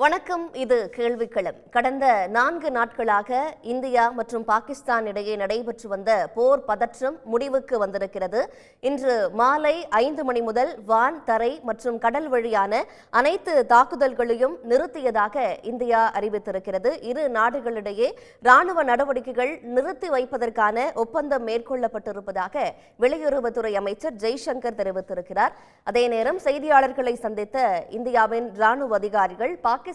வணக்கம். இது கேள்விக்களம். கடந்த 4 நாட்களாக இந்தியா மற்றும் பாகிஸ்தான் இடையே நடைபெற்று வந்த போர் பதற்றம் முடிவுக்கு வந்திருக்கிறது. இன்று மாலை 5 மணி முதல் வான், தரை மற்றும் கடல் வழியான அனைத்து தாக்குதல்களையும் நிறுத்தியதாக இந்தியா அறிவித்திருக்கிறது. இரு நாடுகளிடையே ராணுவ நடவடிக்கைகள் நிறுத்தி வைப்பதற்கான ஒப்பந்தம் மேற்கொள்ளப்பட்டிருப்பதாக வெளியுறவுத்துறை அமைச்சர் ஜெய்சங்கர் தெரிவித்திருக்கிறார். அதே நேரம் செய்தியாளர்களை சந்தித்த இந்தியாவின் ராணுவ அதிகாரிகள் பாகிஸ்தான்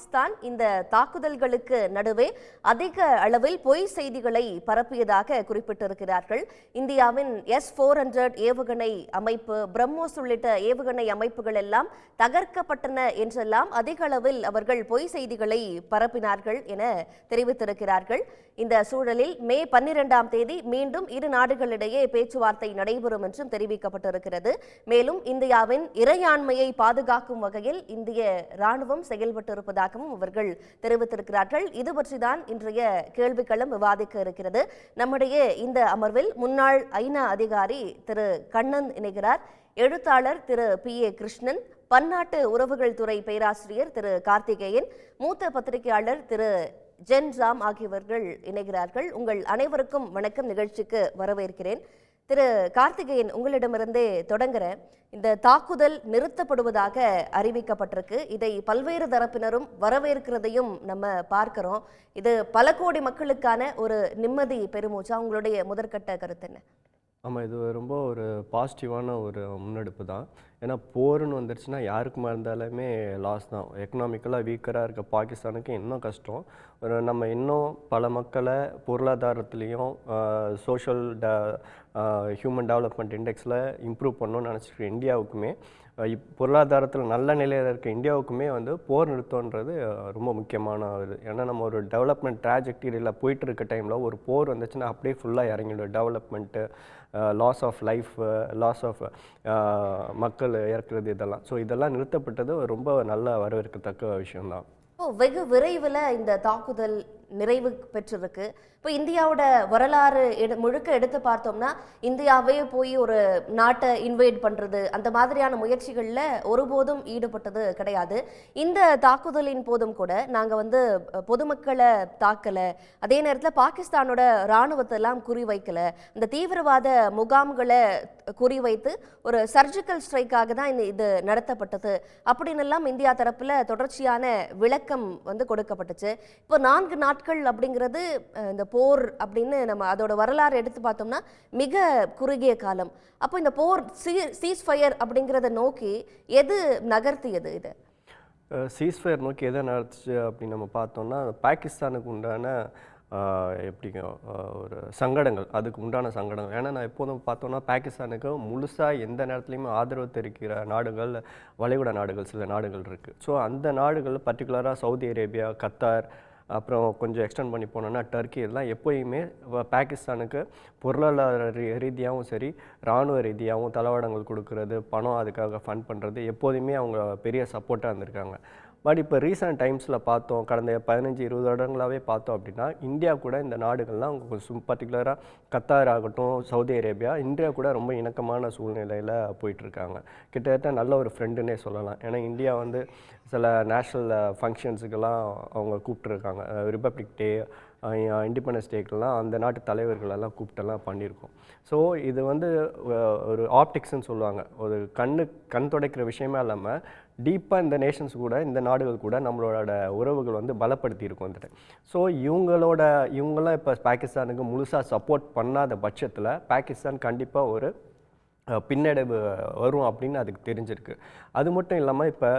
இந்த தாக்குதல்களுக்கு நடுவே அதிக அளவில் பொய் செய்திகளை பரப்பியதாக குறிப்பிட்டிருக்கிறார்கள். இந்தியாவின் S-400 ஏவுகணை அமைப்பு, பிரம்மோஸ் உள்ளிட்ட ஏவுகணை அமைப்புகள் எல்லாம் தகர்க்கப்பட்டன என்றெல்லாம் அதிக அளவில் அவர்கள் பொய் செய்திகளை பரப்பினார்கள் என தெரிவித்திருக்கிறார்கள். இந்த சூழலில் மே 12ஆம் தேதி மீண்டும் இரு நாடுகளிடையே பேச்சுவார்த்தை நடைபெறும் என்றும் தெரிவிக்கப்பட்டிருக்கிறது. மேலும் இந்தியாவின் இறையாண்மையை பாதுகாக்கும் வகையில் இந்திய ராணுவம் செயல்பட்டிருப்பதாகவும் அவர்கள் தெரிவித்திருக்கிறார்கள். இது பற்றிதான் இன்றைய கேள்விக்களம் விவாதிக்க இருக்கிறது. நம்முடைய இந்த அமர்வில் முன்னாள் ஐநா அதிகாரி திரு கண்ணன் இணைகிறார், எழுத்தாளர் திரு PA கிருஷ்ணன், பன்னாட்டு உறவுகள் துறை பேராசிரியர் திரு கார்த்திகேயன், மூத்த பத்திரிகையாளர் திரு ஜென் ராம் ஆகியவர்கள் இணைகிறார்கள். உங்கள் அனைவருக்கும் வணக்கம். நிகழ்ச்சிக்கு வரவேற்கிறேன். திரு கார்த்திகேயன், உங்களிடமிருந்தே தொடங்குறேன். இந்த தாக்குதல் நிறுத்தப்படுவதாக அறிவிக்கப்பட்டிருக்கு. இதை பல்வேறு தரப்பினரும் வரவேற்கிறதையும் நம்ம பார்க்கிறோம். இது பல கோடி மக்களுக்கான ஒரு நிம்மதி பெருமூச்சா? உங்களுடைய முதற்கட்ட கருத்து என்ன? ஆமாம், இது ரொம்ப ஒரு பாசிட்டிவான ஒரு முன்னெடுப்பு தான். ஏன்னா போர்னு வந்துருச்சுன்னா யாருக்குமா இருந்தாலுமே லாஸ் தான். எக்கனாமிக்கலாக வீக்கராக இருக்க பாகிஸ்தானுக்கு இன்னும் கஷ்டம். நம்ம இன்னும் பல மக்களை பொருளாதாரத்துலேயும் சோஷியல் ஹியூமன் டெவலப்மெண்ட் இண்டெக்ஸில் இம்ப்ரூவ் பண்ணணும்னு நினச்சிருக்க இந்தியாவுக்குமே, பொருளாதாரத்தில் நல்ல நிலையில் இருக்க இந்தியாவுக்குமே போர் நிறுத்தம்ன்றது ரொம்ப முக்கியமான இது. ஏன்னா நம்ம ஒரு டெவலப்மெண்ட் ட்ராஜெக்டரியில் போயிட்டு இருக்க டைமில் ஒரு போர் வந்துச்சுன்னா அப்படியே ஃபுல்லாக இறங்கிடும். Development, loss of life, loss of மக்கள் இறக்குறது, இதெல்லாம். ஸோ இதெல்லாம் நிறுத்தப்பட்டது ரொம்ப நல்ல வரவேற்கத்தக்க விஷயம்தான். வெகு விரைவில் இந்த தாக்குதல் நிறைவு பெற்றிருக்கு. இப்போ இந்தியாவோட வரலாறு முழுக்க எடுத்து பார்த்தோம்னா, இந்தியாவே போய் ஒரு நாட்டை இன்வைட் பண்ணுறது, அந்த மாதிரியான முயற்சிகளில் ஒருபோதும் ஈடுபட்டது கிடையாது. இந்த தாக்குதலின் போதும் கூட நாங்கள் பொதுமக்களை தாக்கலை, அதே நேரத்தில் பாகிஸ்தானோட இராணுவத்தெல்லாம் குறிவைக்கலை, இந்த தீவிரவாத முகாம்களை குறிவைத்து ஒரு சர்ஜிக்கல் ஸ்ட்ரைக்காக தான் இது நடத்தப்பட்டது அப்படின்னு எல்லாம் இந்தியா தரப்பில் தொடர்ச்சியான விளக்கம் கொடுக்கப்பட்டுச்சு. இப்போ 4 நாட்கள் அப்படிங்கிறது இந்த போர் அப்படின்னு நம்ம அதோட வரலாறு எடுத்து பார்த்தோம்னா மிக குறுகிய காலம். அப்போ இந்த போர் சீஸ்ஃபயர் அப்படிங்கிறத நோக்கி எது நகர்த்தியது? இது சீஸ்ஃபயர் நோக்கி எதை நடத்துச்சு அப்படின்னு நம்ம பார்த்தோம்னா, பாகிஸ்தானுக்கு உண்டான எப்படிங்க ஒரு சங்கடங்கள், அதுக்கு உண்டான சங்கடங்கள். ஏன்னா நான் எப்போதும் பார்த்தோன்னா பாகிஸ்தானுக்கு முழுசாக எந்த நேரத்துலையுமே ஆதரவு தெரிவிக்கிற நாடுகள் வளைகுடா நாடுகள், சில நாடுகள் இருக்குது. ஸோ அந்த நாடுகள் பர்டிகுலராக சவுதி அரேபியா, கத்தார், அப்புறம் கொஞ்சம் எக்ஸ்டெண்ட் பண்ணி போனோன்னா டர்க்கி, எல்லாம் எப்போயுமே பாகிஸ்தானுக்கு பொருளாதார ரீதியாகவும் சரி, இராணுவ ரீதியாகவும் தளவாடங்கள் கொடுக்கறது, பணம் அதுக்காக ஃபண்ட் பண்ணுறது, எப்போதுமே அவங்க பெரிய சப்போர்ட்டாக இருந்திருக்காங்க. பட் இப்போ ரீசெண்ட் டைம்ஸில் பார்த்தோம், கடந்த 15-20 வருடங்களாகவே பார்த்தோம் அப்படின்னா, இந்தியா கூட இந்த நாடுகள்லாம் பர்டிகுலராக கத்தார் ஆகட்டும், சவுதி அரேபியா, இந்தியா கூட ரொம்ப இணக்கமான சூழ்நிலையில் போயிட்டுருக்காங்க. கிட்டத்தட்ட நல்ல ஒரு ஃப்ரெண்டுன்னே சொல்லலாம். ஏன்னா இந்தியா சில நேஷ்னல் ஃபங்க்ஷன்ஸுக்கெல்லாம் அவங்க கூப்பிட்டுருக்காங்க. ரிப்பப்ளிக் டே, இண்டிபெண்டன்ஸ் டேக்கெல்லாம் அந்த நாட்டு தலைவர்களெல்லாம் கூப்பிட்டெல்லாம் பண்ணியிருக்கோம். ஸோ இது ஒரு ஆப்டிக்ஸ்ன்னு சொல்லுவாங்க. ஒரு கண் துடைக்கிற விஷயமே இல்லாமல் டீப்பாக இந்த நேஷன்ஸ் கூட, இந்த நாடுகள் கூட நம்மளோட உறவுகள் பலப்படுத்தியிருக்கோம் வந்துட்டு. ஸோ இவங்களாம் இப்போ பாகிஸ்தானுக்கு முழுசாக சப்போர்ட் பண்ணாத பட்சத்தில் பாகிஸ்தான் கண்டிப்பாக ஒரு பின்னடைவு வரும் அப்படின்னு அதுக்கு தெரிஞ்சிருக்கு. அது மட்டும் இல்லாமல் இப்போ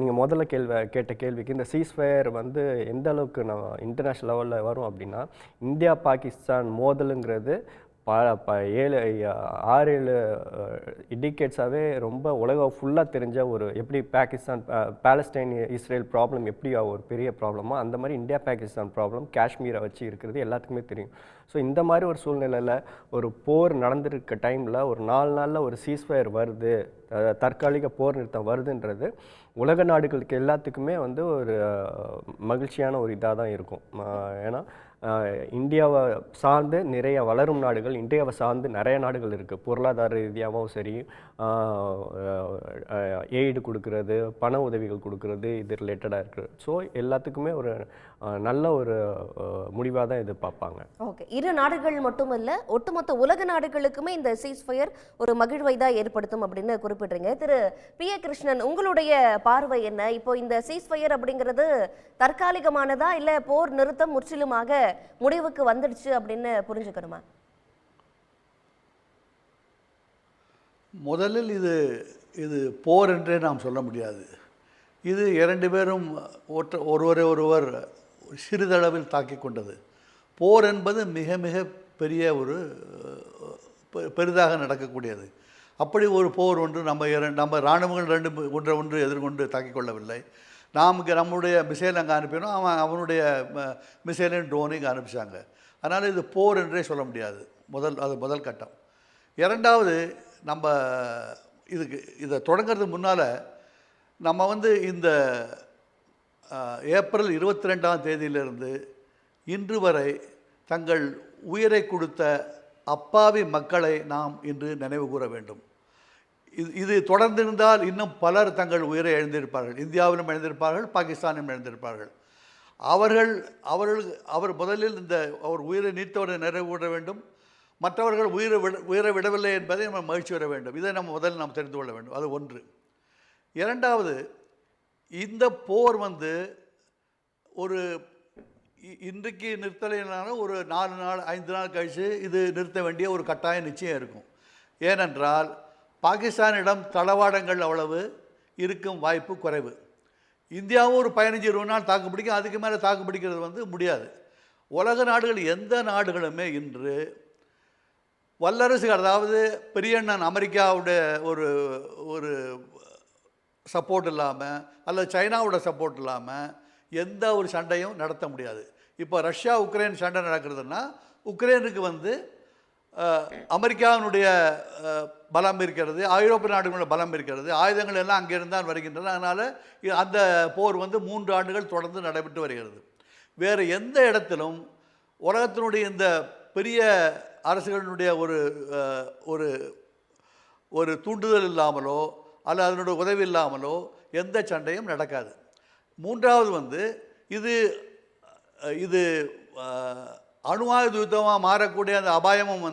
நீங்கள் முதல்ல கேட்ட கேள்விக்கு இந்த சீஸ்ஃபயர் எந்த அளவுக்கு இன்டர்நேஷ்னல் லெவலில் வரும் அப்படின்னா, இந்தியா பாகிஸ்தான் மோதலுங்கிறது 6-7 டிகேட்ஸாகவே ரொம்ப உலகம் ஃபுல்லாக தெரிஞ்ச ஒரு, எப்படி பாலஸ்டைன் இஸ்ரேல் ப்ராப்ளம் எப்படி ஒரு பெரிய ப்ராப்ளமோ, அந்த மாதிரி இந்தியா பாகிஸ்தான் ப்ராப்ளம் காஷ்மீரை வச்சு இருக்கிறது எல்லாத்துக்குமே தெரியும். ஸோ இந்த மாதிரி ஒரு சூழ்நிலையில் ஒரு போர் நடந்திருக்க டைமில் ஒரு 4 நாளில் ஒரு சீஸ்ஃபயர் வருது தற்காலிக போர் நிறுத்தம் வருதுன்றது உலக நாடுகளுக்கு எல்லாத்துக்குமே வந்து ஒரு மகிழ்ச்சியான ஒரு இதாக தான் இருக்கும். ஏன்னா இந்தியாவை சார்ந்து நிறைய வளரும் நாடுகள், இந்தியாவை சார்ந்து நிறைய நாடுகள் இருக்குது. பொருளாதார ரீதியாகவும் சரி, எய்டு கொடுக்கறது, பண உதவிகள் கொடுக்கறது, இது ரிலேட்டடாக இருக்குது. ஸோ எல்லாத்துக்குமே ஒரு நல்ல ஒரு முடிவாக தான் எதிர்பார்ப்பாங்க. ஓகே, இரு நாடுகள் மட்டுமல்ல, ஒட்டுமொத்த உலக நாடுகளுக்குமே இந்த சீஸ்ஃபயர் ஒரு மகிழ்வை தான் ஏற்படுத்தும் அப்படின்னு குறிப்பிட்றீங்க. திரு பி ஏ கிருஷ்ணன், உங்களுடைய பார்வை என்ன? இப்போ இந்த சீஸ்ஃபயர் அப்படிங்கிறது தற்காலிகமானதா இல்லை போர் நிறுத்தம் முற்றிலுமாக முடிவுக்கு வந்துடுச்சு அப்படின்னு புரிஞ்சுக்கணுமா? முதலில் இது போர் என்றே நாம் சொல்ல முடியாது. இது இரண்டு பேரும் ஒருவர் சிறிதளவில் தாக்கி கொண்டது. போர் என்பது மிக மிக பெரிய ஒரு பெரிதாக நடக்கக்கூடியது. அப்படி ஒரு போர் ஒன்று நம்ம இராணுவங்கள் ரெண்டு ஒன்று எதிர்கொண்டு தாக்கிக் கொள்ளவில்லை. நம்முடைய மிசைல் அங்கே அனுப்பினோம், அவனுடைய மிசைலையும் ட்ரோனையும் அனுப்பிச்சாங்க. அதனால் இது போர் என்றே சொல்ல முடியாது. அது முதல் கட்டம். இரண்டாவது, நம்ம இதை தொடங்கிறதுக்கு முன்னால் நம்ம இந்த ஏப்ரல் 22ஆம் தேதியிலிருந்து இன்று வரை தங்கள் உயிரை கொடுத்த அப்பாவி மக்களை நாம் இன்று நினைவு கூற வேண்டும். இது தொடர்ந்திருந்தால் இன்னும் பலர் தங்கள் உயிரை இழந்திருப்பார்கள். இந்தியாவிலும் இழந்திருப்பார்கள், பாகிஸ்தானிலும் இழந்திருப்பார்கள். அவர் முதலில் அவர் உயிரை நீத்தவரை நினைவு கூற வேண்டும். மற்றவர்கள் உயிரை விடவில்லை என்பதை நம்ம மகிழ்ச்சி வர வேண்டும். இதை முதலில் நாம் தெரிந்து கொள்ள வேண்டும். அது ஒன்று. இரண்டாவது, இந்த போர் ஒரு இன்றைக்கு நிறுத்தலைனாலும் ஒரு 4 நாள் 5 நாள் கழித்து இது நிறுத்த வேண்டிய ஒரு கட்டாயம் நிச்சயம் இருக்கும். ஏனென்றால் பாகிஸ்தானிடம் தளவாடங்கள் அவ்வளவு இருக்கும் வாய்ப்பு குறைவு. இந்தியாவும் ஒரு 15-20 நாள் தாக்கு பிடிக்கும். அதுக்கு மேலே தாக்கு பிடிக்கிறது முடியாது. உலக நாடுகள் எந்த நாடுகளுமே இன்று வல்லரசுகள், அதாவது பெரியண்ணன் அமெரிக்காவுடைய ஒரு சப்போர்ட் இல்லாமல் அல்லது சைனாவோட சப்போர்ட் இல்லாமல் எந்த ஒரு சண்டையும் நடத்த முடியாது. இப்போ ரஷ்யா உக்ரைன் சண்டை நடக்கிறதுனா உக்ரைனுக்கு அமெரிக்காவினுடைய பலம் இருக்கிறது, ஐரோப்பிய நாடுகளோட பலம் இருக்கிறது, ஆயுதங்கள் எல்லாம் அங்கிருந்து தான் வருகின்றன. அதனால் அந்த போர் 3 ஆண்டுகள் தொடர்ந்து நடைபெற்று வருகிறது. வேறு எந்த இடத்திலும் உலகத்தினுடைய இந்த பெரிய அரசுகளினுடைய ஒரு தூண்டுதல் இல்லாமலோ அல்லது அதனுடைய உதவி இல்லாமலோ எந்த சண்டையும் நடக்காது. மூன்றாவது இது அணு ஆயுத யுத்தமாக மாறக்கூடிய அந்த அபாயமும்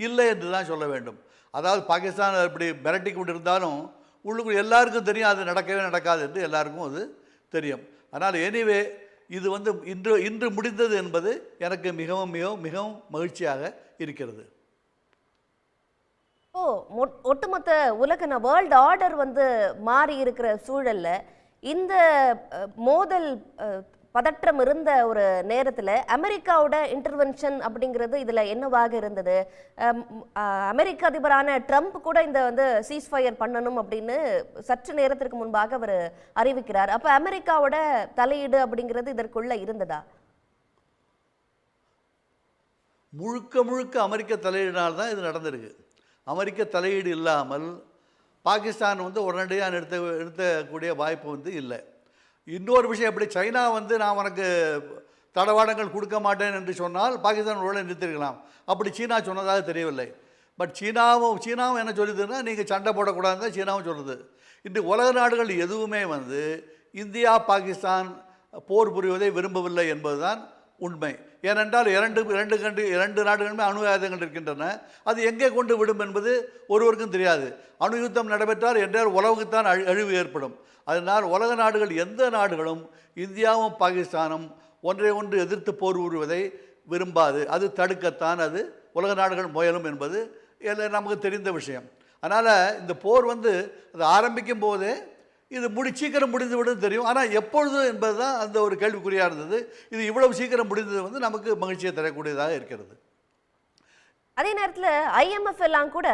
இல்லை என்று தான் சொல்ல வேண்டும். அதாவது பாகிஸ்தான் அப்படி மிரட்டி கொண்டு இருந்தாலும் உள்ளுக்குள் எல்லாருக்கும் தெரியும் அது நடக்கவே நடக்காது என்று எல்லாருக்கும் அது தெரியும். ஆனால் எனிவே இது இன்று முடிந்தது என்பது எனக்கு மிகவும் மிகவும் மிகவும் மகிழ்ச்சியாக இருக்கிறது. ஒட்டுமொத்த உலக வேர்ல்டு ஆர்டர் மாறி இருக்கிற சூழல்ல இந்த மோதல் பதற்றம் இருந்த ஒரு நேரத்தில் அமெரிக்காவோட இன்டர்வென்ஷன் அப்படிங்கிறது இதில் என்னவாக இருந்தது? அமெரிக்க அதிபரான ட்ரம்ப் கூட இந்த சீஸ்ஃபயர் பண்ணணும் அப்படின்னு சற்று நேரத்திற்கு முன்பாக அவர் அறிவிக்கிறார். அப்போ அமெரிக்காவோட தலையீடு அப்படிங்கிறது இதற்குள்ள இருந்ததா? முழுக்க அமெரிக்க தலையீடுனால் தான் இது நடந்திருக்கு. அமெரிக்க தலையீடு இல்லாமல் பாகிஸ்தான் உடனடியாக நிறுத்தக்கூடிய வாய்ப்பு இல்லை. இன்னொரு விஷயம், எப்படி சைனா நான் உனக்கு தளவாடங்கள் கொடுக்க மாட்டேன் என்று சொன்னால் பாகிஸ்தான் உடனே நிறுத்திருக்கலாம். அப்படி சீனா சொன்னதாக தெரியவில்லை. பட் சீனாவும் என்ன சொல்லுதுன்னா, நீங்கள் சண்டை போடக்கூடாதுன்னு தான் சீனாவும் சொல்லுது. இன்று உலக நாடுகள் எதுவுமே இந்தியா பாகிஸ்தான் போர் புரிவதை விரும்பவில்லை என்பதுதான் உண்மை. ஏனென்றால் இரண்டு நாடுகளுமே அணு ஆயுதங்கள் இருக்கின்றன. அது எங்கே கொண்டு விடும் என்பது ஒருவருக்கும் தெரியாது. அணு யுத்தம் நடைபெற்றால் என்றால் உலகுக்குத்தான் அழிவு ஏற்படும். அதனால் உலக நாடுகள் எந்த நாடுகளும் இந்தியாவும் பாகிஸ்தானும் ஒன்றை எதிர்த்து போர் புரிவதை விரும்பாது. அது தடுக்கத்தான் உலக நாடுகள் முயலும் என்பது நமக்கு தெரிந்த விஷயம். அதனால் இந்த போர் அது ஆரம்பிக்கும் போதே இது சீக்கிரம் முடிந்துவிடும் தெரியும். ஆனால் எப்பொழுது என்பது தான் அந்த ஒரு கேள்விக்குறியாக இருந்தது. இது இவ்வளவு சீக்கிரம் முடிந்தது நமக்கு மகிழ்ச்சியை தரக்கூடியதாக இருக்கிறது. அதே நேரத்துல ஐஎம்எஃப் எல்லாம் கூட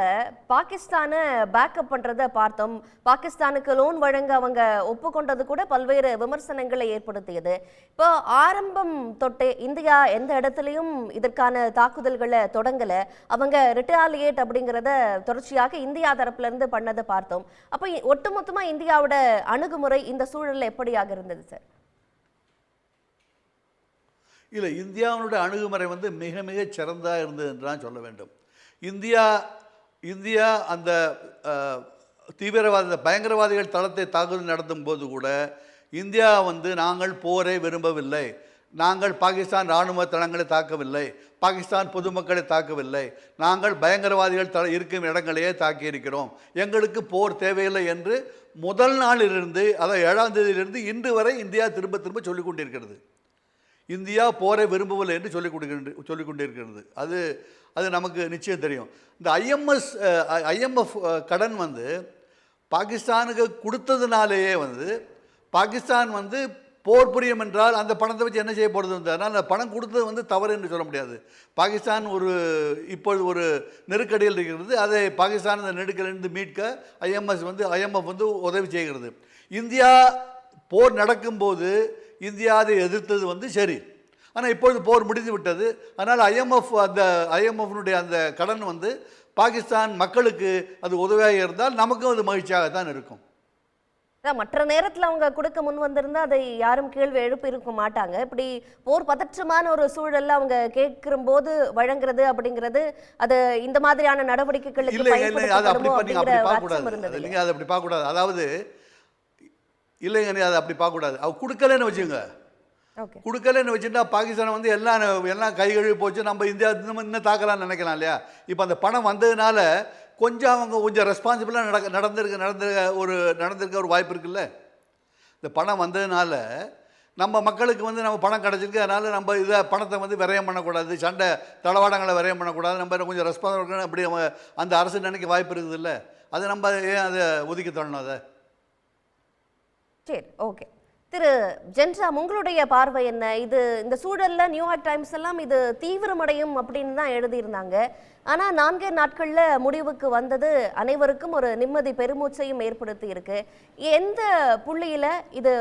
பாகிஸ்தானை பேக்கப் பண்றத பார்த்தோம். பாகிஸ்தானுக்கு லோன் வழங்க அவங்க ஒப்புக்கொண்டது கூட பல்வேறு விமர்சனங்களை ஏற்படுத்தியது. இப்போ ஆரம்பம் தொட்டே இந்தியா எந்த இடத்துலையும் இதற்கான தாக்குதல்களை தொடங்கல. அவங்க ரிட்டாலியேட் அப்படிங்கிறத தொடர்ச்சியாக இந்தியா தரப்புல இருந்து பண்ணதை பார்த்தோம். அப்போ ஒட்டுமொத்தமா இந்தியாவோட அணுகுமுறை இந்த சூழல்ல எப்படியாக இருந்தது சார்? இல்லை, இந்தியாவினுடைய அணுகுமுறை வந்து மிக மிக சிறந்ததாக இருந்தது என்று தான் சொல்ல வேண்டும். இந்தியா அந்த பயங்கரவாதிகள் தளத்தை தாக்குதல் நடத்தும் போது கூட இந்தியா வந்து நாங்கள் போரை விரும்பவில்லை, நாங்கள் பாகிஸ்தான் இராணுவ தளங்களை தாக்கவில்லை, பாகிஸ்தான் பொதுமக்களை தாக்கவில்லை, நாங்கள் பயங்கரவாதிகள் இருக்கும் இடங்களையே தாக்கியிருக்கிறோம், எங்களுக்கு போர் தேவையில்லை என்று முதல் நாளிலிருந்து, அதாவது 7ஆம் தேதியிலிருந்து இன்று வரை இந்தியா திரும்ப திரும்ப சொல்லிக் கொண்டிருக்கிறது. இந்தியா போரை விரும்பவில்லை என்று சொல்லிக் கொண்டிருக்கிறது. அது நமக்கு நிச்சயம் தெரியும். இந்த ஐஎம்எஃப் கடன் வந்து பாகிஸ்தானுக்கு கொடுத்ததுனாலேயே வந்து பாகிஸ்தான் வந்து போர் புரியும் என்றால் அந்த பணத்தை வச்சு என்ன செய்ய போகிறது வந்து, அதனால் அந்த பணம் கொடுத்தது வந்து தவறு என்று சொல்ல முடியாது. பாகிஸ்தான் இப்பொழுது ஒரு நெருக்கடியில் இருக்கிறது. அதை பாகிஸ்தான் அந்த நெருக்கடியிலிருந்து மீட்க ஐஎம்எஃப் வந்து உதவி செய்கிறது. இந்தியா போர் நடக்கும்போது இந்தியா அதை எதிர்த்தது வந்து சரி. ஆனால் இப்பொழுது போர் முடிந்து விட்டது. அதனால் ஐஎம்எஃப்னுடைய அந்த கடன் வந்து பாகிஸ்தான் மக்களுக்கு அது உதவியாக இருந்தால் நமக்கும் அது மகிழ்ச்சியாகத்தான் இருக்கும். மற்ற நேரத்தில் அவங்க கொடுக்க முன் வந்திருந்தா அதை யாரும் கேள்வி எழுப்பி இருக்க மாட்டாங்க. இப்படி போர் பதற்றமான ஒரு சூழல்ல அவங்க கேட்கிற போது வழங்குறது அப்படிங்கிறது அது இந்த மாதிரியான நடவடிக்கைகளுக்கு பயன்படுத்தப்படுமோ அப்படிங்கிற அச்சம் இருந்தது. நீங்க அதை அப்படி பார்க்க கூடாது. அதாவது இல்லைங்க, நீ அதை அப்படி பார்க்கக்கூடாது. அவ கொடுக்கலன்னு வச்சுங்க, கொடுக்கலன்னு வச்சுட்டா பாகிஸ்தான் வந்து எல்லாம் கை கழுவி போச்சு, நம்ம இந்தியா இன்னும் தாக்கலாம்னு நினைக்கலாம் இல்லையா? இப்போ அந்த பணம் வந்ததுனால கொஞ்சம் ரெஸ்பான்சிபிளாக நடந்திருக்க ஒரு வாய்ப்பு இருக்குல்ல. இந்த பணம் வந்ததுனால நம்ம மக்களுக்கு வந்து நம்ம பணம் கிடச்சிருக்கு, அதனால் நம்ம பணத்தை வந்து விரயம் பண்ணக்கூடாது, சண்டை தளவாடங்களை விரயம் பண்ணக்கூடாது, நம்ம கொஞ்சம் ரெஸ்பான்சிபிள் அப்படி அந்த அரசு நினைக்க வாய்ப்பு இருக்குது இல்லை. அது நம்ம ஏன் அதை ஒதுக்கி தரணும் அதை? சரி, ஓகே. திரு ஜென்ராம், உங்களுடைய பார்வை என்ன? இந்த சூழல்ல நியூயார்க் டைம்ஸ் எல்லாம் இது தீவிரமடையும் அப்படின்னு தான் எழுதியிருந்தாங்க. ஆனா 4 நாட்கள்ல முடிவுக்கு வந்தது அனைவருக்கும் ஒரு நிம்மதி பெருமூச்சையும் ஏற்படுத்தி இருக்கு. எந்த புள்ளியில இது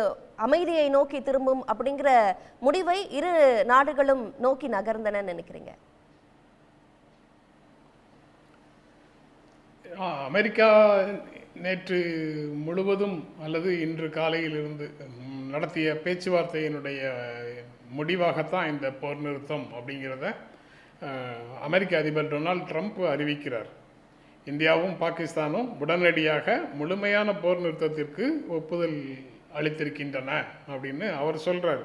அமைதியை நோக்கி திரும்பும் அப்படிங்கிற முடிவை இரு நாடுகளும் நோக்கி நகர்ந்தன நினைக்கிறீங்க? அமெரிக்கா நேற்று முழுவதும் அல்லது இன்று காலையிலிருந்து நடத்திய பேச்சுவார்த்தையினுடைய முடிவாகத்தான் இந்த போர் நிறுத்தம் அப்படிங்கிறத அமெரிக்க அதிபர் டொனால்ட் ட்ரம்ப் அறிவிக்கிறார். இந்தியாவும் பாகிஸ்தானும் உடனடியாக முழுமையான போர் நிறுத்தத்திற்கு ஒப்புதல் அளித்திருக்கின்றன அப்படின்னு அவர் சொல்கிறார்.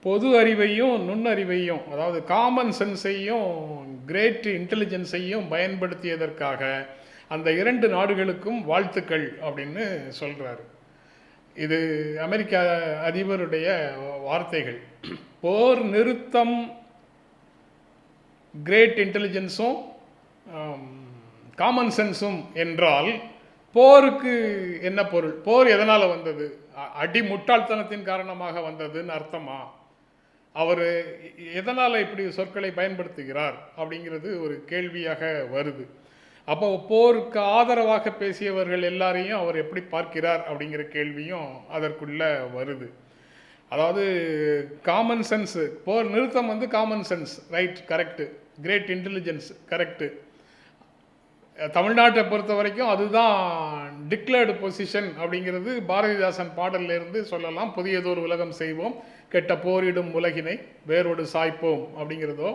பொது அறிவையும் நுண்ணறிவையும், அதாவது காமன் சென்ஸையும் கிரேட் இன்டெலிஜென்ஸையும் பயன்படுத்தியதற்காக அந்த 2 நாடுகளுக்கும் வாழ்த்துக்கள் அப்படின்னு சொல்கிறார். இது அமெரிக்க அதிபருடைய வார்த்தைகள். போர் நிறுத்தம் கிரேட் இன்டெலிஜென்ஸும் காமன் சென்ஸும் என்றால் போருக்கு என்ன பொருள்? போர் எதனால் வந்தது? அடி முட்டாள்தனத்தின் காரணமாக வந்ததுன்னு அர்த்தமா? அவர் எதனால் இப்படி சொற்களை பயன்படுத்துகிறார் அப்படிங்கிறது ஒரு கேள்வியாக வருது. அப்போ போருக்கு ஆதரவாக பேசியவர்கள் எல்லாரையும் அவர் எப்படி பார்க்கிறார் அப்படிங்கிற கேள்வியும் அதற்குள்ள வருது. அதாவது காமன் சென்ஸு, போர் நிறுத்தம் வந்து common sense, right, correct. Great intelligence, correct. தமிழ்நாட்டை பொறுத்த வரைக்கும் அதுதான் டிக்ளேர்டு பொசிஷன் அப்படிங்கிறது பாரதிதாசன் பாடல்லேருந்து சொல்லலாம். புதியதோர் உலகம் செய்வோம், கெட்ட போரிடும் உலகினை வேரோடு சாய்ப்போம் அப்படிங்கிறதோ,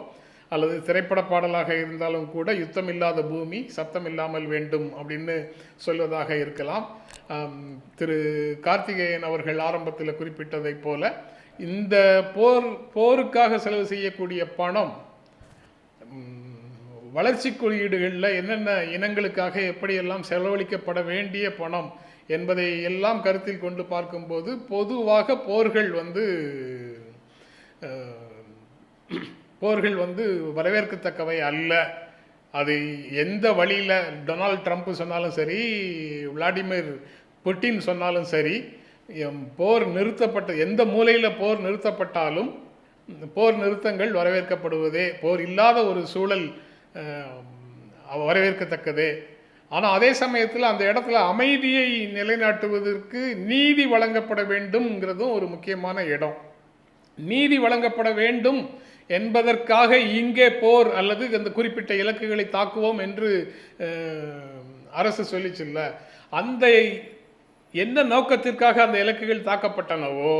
அல்லது திரைப்பட பாடலாக இருந்தாலும் கூட யுத்தம் இல்லாத பூமி சத்தம் இல்லாமல் வேண்டும் அப்படின்னு சொல்வதாக இருக்கலாம். திரு கார்த்திகேயன் அவர்கள் ஆரம்பத்தில் குறிப்பிட்டதை போல இந்த போருக்காக செலவு செய்யக்கூடிய பணம் வளர்ச்சி குறியீடுகளில் என்னென்ன இனங்களுக்காக எப்படியெல்லாம் செலவழிக்கப்பட வேண்டிய பணம் என்பதை எல்லாம் கருத்தில் கொண்டு பார்க்கும்போது பொதுவாக போர்கள் வந்து வரவேற்கத்தக்கவை அல்ல. அது எந்த வழியில் டொனால்ட் ட்ரம்ப் சொன்னாலும் சரி, விளாடிமிர் புட்டின் சொன்னாலும் சரி, போர் எந்த மூலையில் போர் நிறுத்தப்பட்டாலும் போர் நிறுத்தங்கள் வரவேற்கப்படுவதே, போர் இல்லாத ஒரு சூழல் வரவேற்கத்தக்கது. ஆனால் அதே சமயத்தில் அந்த இடத்துல அமைதியை நிலைநாட்டுவதற்கு நீதி வழங்கப்பட வேண்டும்ங்கிறதும் ஒரு முக்கியமான இடம். நீதி வழங்கப்பட வேண்டும் என்பதற்காக இங்கே போர் அல்லது அந்த குறிப்பிட்ட இலக்குகளை தாக்குவோம் என்று அரசு சொல்லிச்சுல்ல, அந்த என்ன நோக்கத்திற்காக அந்த இலக்குகள் தாக்கப்பட்டனவோ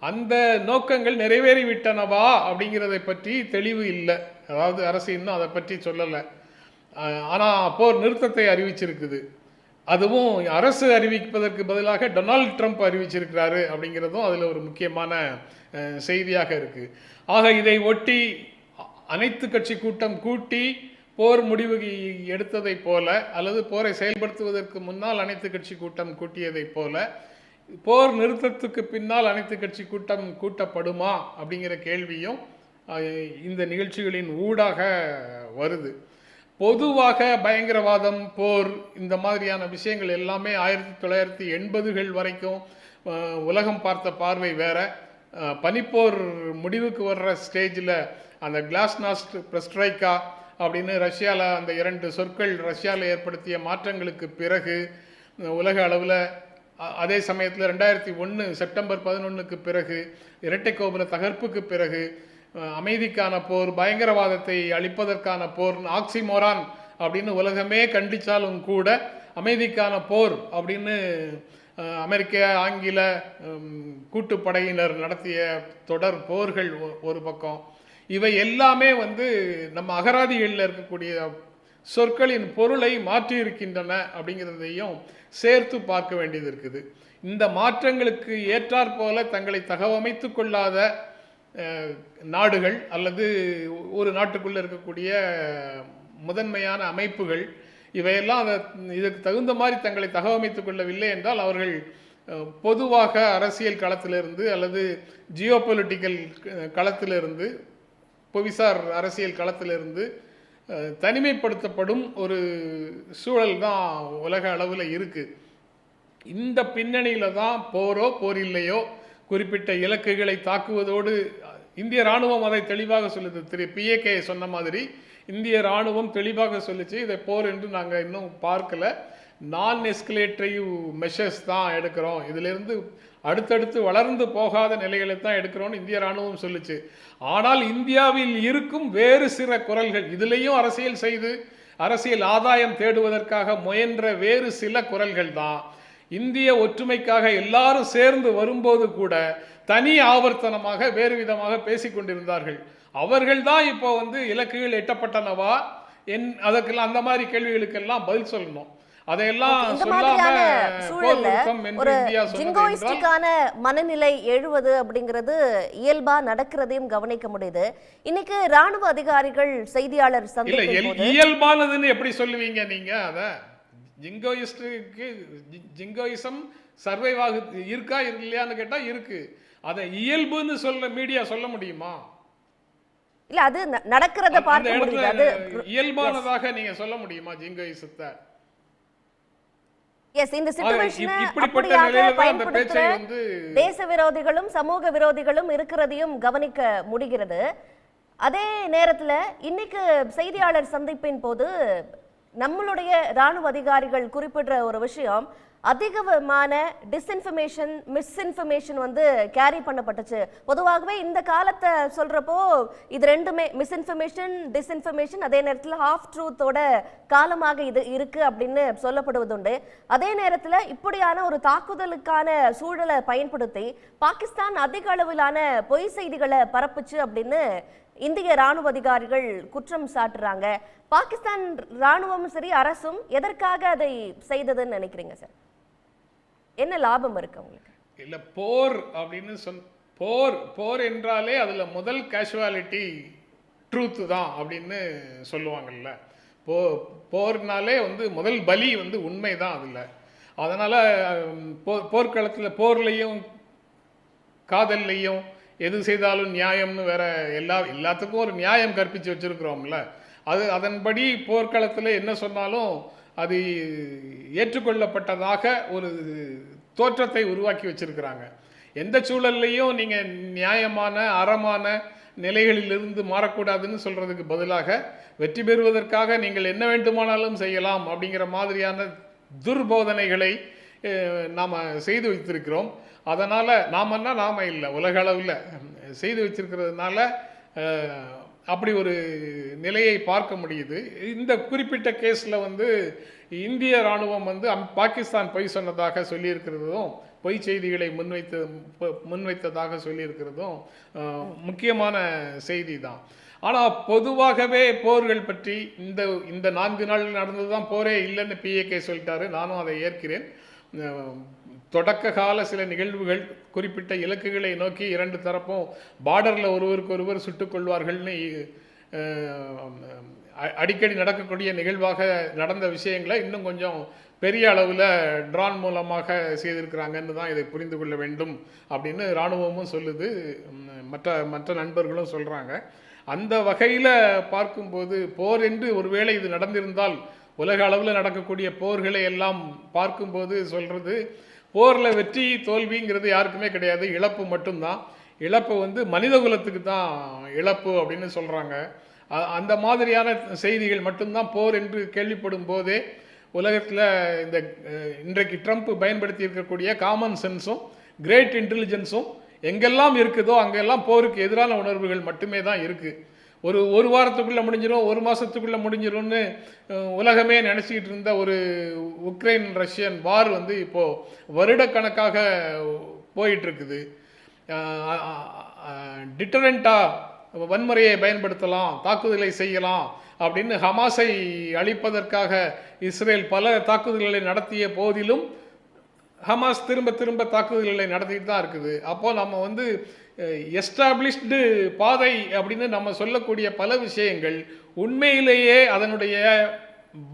அந்த நோக்கங்கள் நிறைவேறிவிட்டனவா அப்படிங்கிறதை பற்றி தெளிவு இல்லை. அதாவது அரசு இன்னும் அதை பற்றி சொல்லலை. ஆனால் போர் நிறுத்தத்தை அறிவிச்சிருக்குது. அதுவும் அரசு அறிவிப்பதற்கு பதிலாக டொனால்ட் ட்ரம்ப் அறிவிச்சிருக்கிறாரு அப்படிங்கிறதும் அதில் ஒரு முக்கியமான செய்தியாக இருக்குது. ஆக இதை ஒட்டி அனைத்து கட்சி கூட்டம் கூட்டி போர் முடிவு எடுத்ததைப் போல அல்லது போரை செயல்படுத்துவதற்கு முன்னால் அனைத்து கட்சி கூட்டம் கூட்டியதைப் போல போர் நிறுத்தத்துக்கு பின்னால் அனைத்து கட்சி கூட்டம் கூட்டப்படுமா அப்படிங்கிற கேள்வியும் இந்த நிகழ்ச்சிகளின் ஊடாக வருது. பொதுவாக பயங்கரவாதம், போர், இந்த மாதிரியான விஷயங்கள் எல்லாமே 1980கள் வரைக்கும் உலகம் பார்த்த பார்வை வேற. பனிப்போர் முடிவுக்கு வர்ற ஸ்டேஜில் அந்த கிளாஸ்நாஸ்ட், பிரஸ்ட்ரைக்கா அப்படின்னு ரஷ்யாவில் அந்த 2 சொற்கள் ரஷ்யாவில் ஏற்படுத்திய மாற்றங்களுக்கு பிறகு உலக அளவில், அதே சமயத்தில் 2001 செப்டம்பர் 11க்கு பிறகு இரட்டை கோபுர தகர்ப்புக்கு பிறகு அமைதிக்கான போர், பயங்கரவாதத்தை அழிப்பதற்கான போர், ஆக்சிமோரான் அப்படின்னு உலகமே கண்டித்தாலும் கூட அமைதிக்கான போர் அப்படின்னு அமெரிக்க ஆங்கில கூட்டுப்படையினர் நடத்திய தொடர் போர்கள் ஒரு பக்கம். இவை எல்லாமே நம்ம அகராதிகளில் இருக்கக்கூடிய சொற்களின் பொருளை மாற்றி இருக்கின்றன அப்படிங்கிறதையும் சேர்த்து பார்க்க வேண்டியது இருக்குது. இந்த மாற்றங்களுக்கு ஏற்றாற்போல தங்களை தகவமைத்து கொள்ளாத நாடுகள் அல்லது ஒரு நாட்டுக்குள்ளே இருக்கக்கூடிய முதன்மையான அமைப்புகள் இவையெல்லாம் இதற்கு தகுந்த மாதிரி தங்களை தகவமைத்துக் கொள்ளவில்லை என்றால் அவர்கள் பொதுவாக அரசியல் களத்திலிருந்து அல்லது ஜியோபொலிட்டிக்கல் களத்திலிருந்து, புவிசார் அரசியல் களத்திலிருந்து தனிமைப்படுத்தப்படும் ஒரு சூழல் தான் உலக அளவில் இருக்குது. இந்த பின்னணியில் தான் போரோ போரில்லையோ குறிப்பிட்ட இலக்குகளை தாக்குவதோடு இந்திய இராணுவம் அதை தெளிவாக சொல்லுது. திரு PAK சொன்ன மாதிரி இந்திய இராணுவம் தெளிவாக சொல்லிச்சு, இதை போர் என்று நாங்கள் இன்னும் பார்க்கல, நான் எஸ்கலேட்டிவ் மெஷர்ஸ் தான் எடுக்கிறோம், இதிலிருந்து அடுத்தடுத்து வளர்ந்து போகாத நிலைகளை தான் எடுக்கிறோன்னு இந்திய இராணுவம் சொல்லிச்சு. ஆனால் இந்தியாவில் இருக்கும் வேறு சில குரல்கள், இதிலையும் அரசியல் செய்து அரசியல் ஆதாயம் தேடுவதற்காக முயன்ற வேறு சில குரல்கள் தான் இந்திய ஒற்றுமைக்காக எல்லாரும் சேர்ந்து வரும்போது கூட தனி ஆவர்த்தனமாக வேறு விதமாக பேசிக்கொண்டிருந்தார்கள். அவர்கள் தான் இப்போ இலக்குகள் எட்டப்பட்டனவா அதற்கெல்லாம் அந்த மாதிரி கேள்விகளுக்கெல்லாம் பதில் சொல்லணும். அதையெல்லாம் ஜிங்கோயிஸ்டுக்கான மனநிலை எழுவது அப்படிங்கிறது இயல்பா நடக்கிறதையும் கவனிக்க முடியுது. இன்னைக்கு ராணுவ அதிகாரிகள் செய்தியாளர் சந்திப்பில் இயல்பானதுன்னு எப்படி சொல்லுவீங்க நீங்க? அத ஜிங்கோயிசம் சர்வைவ் ஆகுது இருக்கா இல்லையான்னு கேட்டா இருக்கு. அதை இயல்புன்னு மீடியா சொல்ல முடியுமா? இல்ல, அது நடக்கிறத பார்க்க முடியுது. அது இயல்பானதாக நீங்க சொல்ல முடியுமா ஜிங்கோயிசத்தை? எஸ், இந்த சிச்சுவேஷனை அப்படியாக பயன்படுத்துற தேச விரோதிகளும் சமூக விரோதிகளும் இருக்கிறதையும் கவனிக்க முடிகிறது. அதே நேரத்தில் இன்னைக்கு செய்தியாளர் சந்திப்பின் போது நம்மளுடைய ராணுவ அதிகாரிகள் குறிப்பிடுற ஒரு விஷயம், அதிகமான டிஸ்இன்ஃபர்மேஷன், மிஸ்இன்ஃபர்மேஷன் கேரி பண்ணப்பட்டுச்சு. பொதுவாகவே இந்த காலத்தை சொல்றப்போ இது ரெண்டுமே மிஸ்இன்ஃபர்மேஷன், டிஸ்இன்ஃபர்மேஷன், அதே நேரத்தில் ஹாஃப் ட்ரூத்தோட காலமாக இது இருக்கு அப்படின்னு சொல்லப்படுவதுண்டு. அதே நேரத்தில் இப்படியான ஒரு தாக்குதலுக்கான சூழலை பயன்படுத்தி பாகிஸ்தான் அதிக அளவிலான பொய் செய்திகளை பரப்புச்சு அப்படின்னு இந்திய ராணுவ அதிகாரிகள் குற்றம் சாட்டுறாங்க. பாகிஸ்தான் ராணுவமும் சரி அரசும் எதற்காக அதை செய்ததுன்னு நினைக்கிறீங்க சார்? என்ன லாபம் இருக்கு உங்களுக்கு? இல்ல, போர் அப்படின்னு போர் என்றாலே அதுல முதல் கேஷுவாலிட்டி ட்ரூத் தான் அப்படின்னு சொல்லுவாங்கல்ல. போர்னாலே முதல் பலி உண்மை தான் அதுல. அதனால போர்க்களத்தில் போர்லையும் காதல்லையும் எது செய்தாலும் நியாயம்னு வேற எல்லாத்துக்கும் ஒரு நியாயம் கற்பிச்சு வச்சிருக்கிறோம்ல. அதன்படி போர்க்களத்தில் என்ன சொன்னாலும் அது ஏற்றுக்கொள்ளப்பட்டதாக ஒரு தோற்றத்தை உருவாக்கி வச்சிருக்கிறாங்க. எந்த சூழல்லையும் நீங்கள் நியாயமான அறமான நிலைகளிலிருந்து மாறக்கூடாதுன்னு சொல்கிறதுக்கு பதிலாக வெற்றி பெறுவதற்காக நீங்கள் என்ன வேண்டுமானாலும் செய்யலாம் அப்படிங்கிற மாதிரியான துர்போதனைகளை நாம் செய்து வைத்திருக்கிறோம். அதனால் நாம இல்லை, உலக அளவில் செய்து வச்சிருக்கிறதுனால அப்படி ஒரு நிலையை பார்க்க முடியுது. இந்த குறிப்பிட்ட கேஸில் இந்திய இராணுவம் பாகிஸ்தான் பொய் சொன்னதாக சொல்லியிருக்கிறதும், பொய் செய்திகளை முன்வைத்ததாக சொல்லியிருக்கிறதும் முக்கியமான செய்தி தான். ஆனால் பொதுவாகவே போர்கள் பற்றி இந்த 4 நாள் நடந்தது தான் போரே இல்லைன்னு PAK சொல்லிட்டாரு. நானும் அதை ஏற்கிறேன். தொடக்க கால சில நிகழ்வுகள், குறிப்பிட்ட இலக்குகளை நோக்கி 2 தரப்பும் பார்டரில் ஒருவருக்கொருவர் சுட்டுக் கொள்வார்கள்னு அடிக்கடி நடக்கக்கூடிய நிகழ்வாக நடந்த விஷயங்களை இன்னும் கொஞ்சம் பெரிய அளவில் ட்ரான் மூலமாக செய்திருக்கிறாங்கன்னு தான் இதை புரிந்து கொள்ள வேண்டும் அப்படின்னு இராணுவமும் சொல்லுது, மற்ற நண்பர்களும் சொல்கிறாங்க. அந்த வகையில் பார்க்கும்போது போர் என்று ஒருவேளை இது நடந்திருந்தால் உலக அளவில் நடக்கக்கூடிய போர்களை எல்லாம் பார்க்கும்போது சொல்கிறது, போரில் வெற்றி தோல்விங்கிறது யாருக்குமே கிடையாது, இழப்பு மட்டும்தான். இழப்பு மனித குலத்துக்கு தான் இழப்பு அப்படின்னு சொல்கிறாங்க. அந்த மாதிரியான செய்திகள் மட்டும்தான் போர் என்று கேள்விப்படும் போதே உலகத்தில் இன்றைக்கு ட்ரம்ப் பயன்படுத்தி இருக்கக்கூடிய காமன் சென்ஸும் கிரேட் இன்டெலிஜென்ஸும் எங்கெல்லாம் இருக்குதோ அங்கெல்லாம் போருக்கு எதிரான உணர்வுகள் மட்டுமே தான் இருக்குது. ஒரு வாரத்துக்குள்ளே முடிஞ்சிடும், 1 மாதத்துக்குள்ளே முடிஞ்சிடும்னு உலகமே நினச்சிக்கிட்டு இருந்த ஒரு உக்ரைன் ரஷ்யன் வார் இப்போது வருடக்கணக்காக போயிட்டுருக்குது. டிட்டரண்ட்டாக வன்முறையை பயன்படுத்தலாம், தாக்குதலை செய்யலாம் அப்படின்னு ஹமாஸை அழிப்பதற்காக இஸ்ரேல் பல தாக்குதல்களை நடத்திய போதிலும் ஹமாஸ் திரும்ப திரும்ப தாக்குதல்களை நடத்திட்டு தான் இருக்குது. அப்போது நம்ம எஸ்டாப்ளிஷ்டு பாதை அப்படின்னு நம்ம சொல்லக்கூடிய பல விஷயங்கள் உண்மையிலேயே அதனுடைய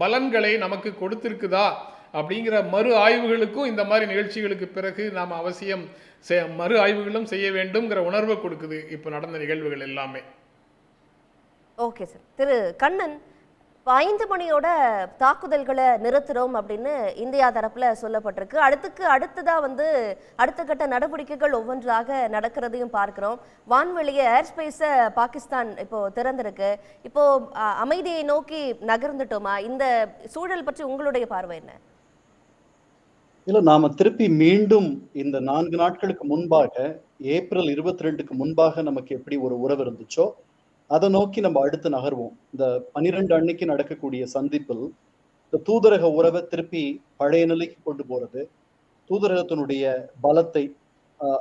பலன்களை நமக்கு கொடுத்திருக்குதா அப்படிங்கிற மறு ஆய்வுகளுக்கும் இந்த மாதிரி நிகழ்ச்சிகளுக்கு பிறகு நாம் அவசியம் மறு ஆய்வுகளும் செய்ய வேண்டும்ங்கிற உணர்வை கொடுக்குது இப்போ நடந்த நிகழ்வுகள் எல்லாமே. Okay sir. திரு கண்ணன், 5 மணியோட தாக்குதல்களை நிறுத்துறோம் அப்படின்னு இந்தியா தரப்புல சொல்லப்பட்டிருக்கு. அடுத்ததா அடுத்த கட்ட நடவடிக்கைகள் ஒவ்வொன்றாக நடக்கிறதையும் பார்க்கிறோம். வான்வெளியை ஏர்ஸ்பேஸை பாகிஸ்தான் இப்போ திறந்திருக்கு. இப்போ அமைதியை நோக்கி நகர்ந்துட்டோமா? இந்த சூழல் பற்றி உங்களுடைய பார்வை என்ன? இல்ல, நாம திருப்பி மீண்டும் இந்த 4 நாட்களுக்கு முன்பாக, ஏப்ரல் 22க்கு முன்பாக நமக்கு எப்படி ஒரு உறவு இருந்துச்சோ அதை நோக்கி நம்ம அடுத்து நகர்வோம். இந்த 12 அன்னைக்கு நடக்கக்கூடிய சந்திப்பில் இந்த தூதரக உறவை திருப்பி பழைய நிலைக்கு கொண்டு போறது, தூதரகத்தினுடைய பலத்தை,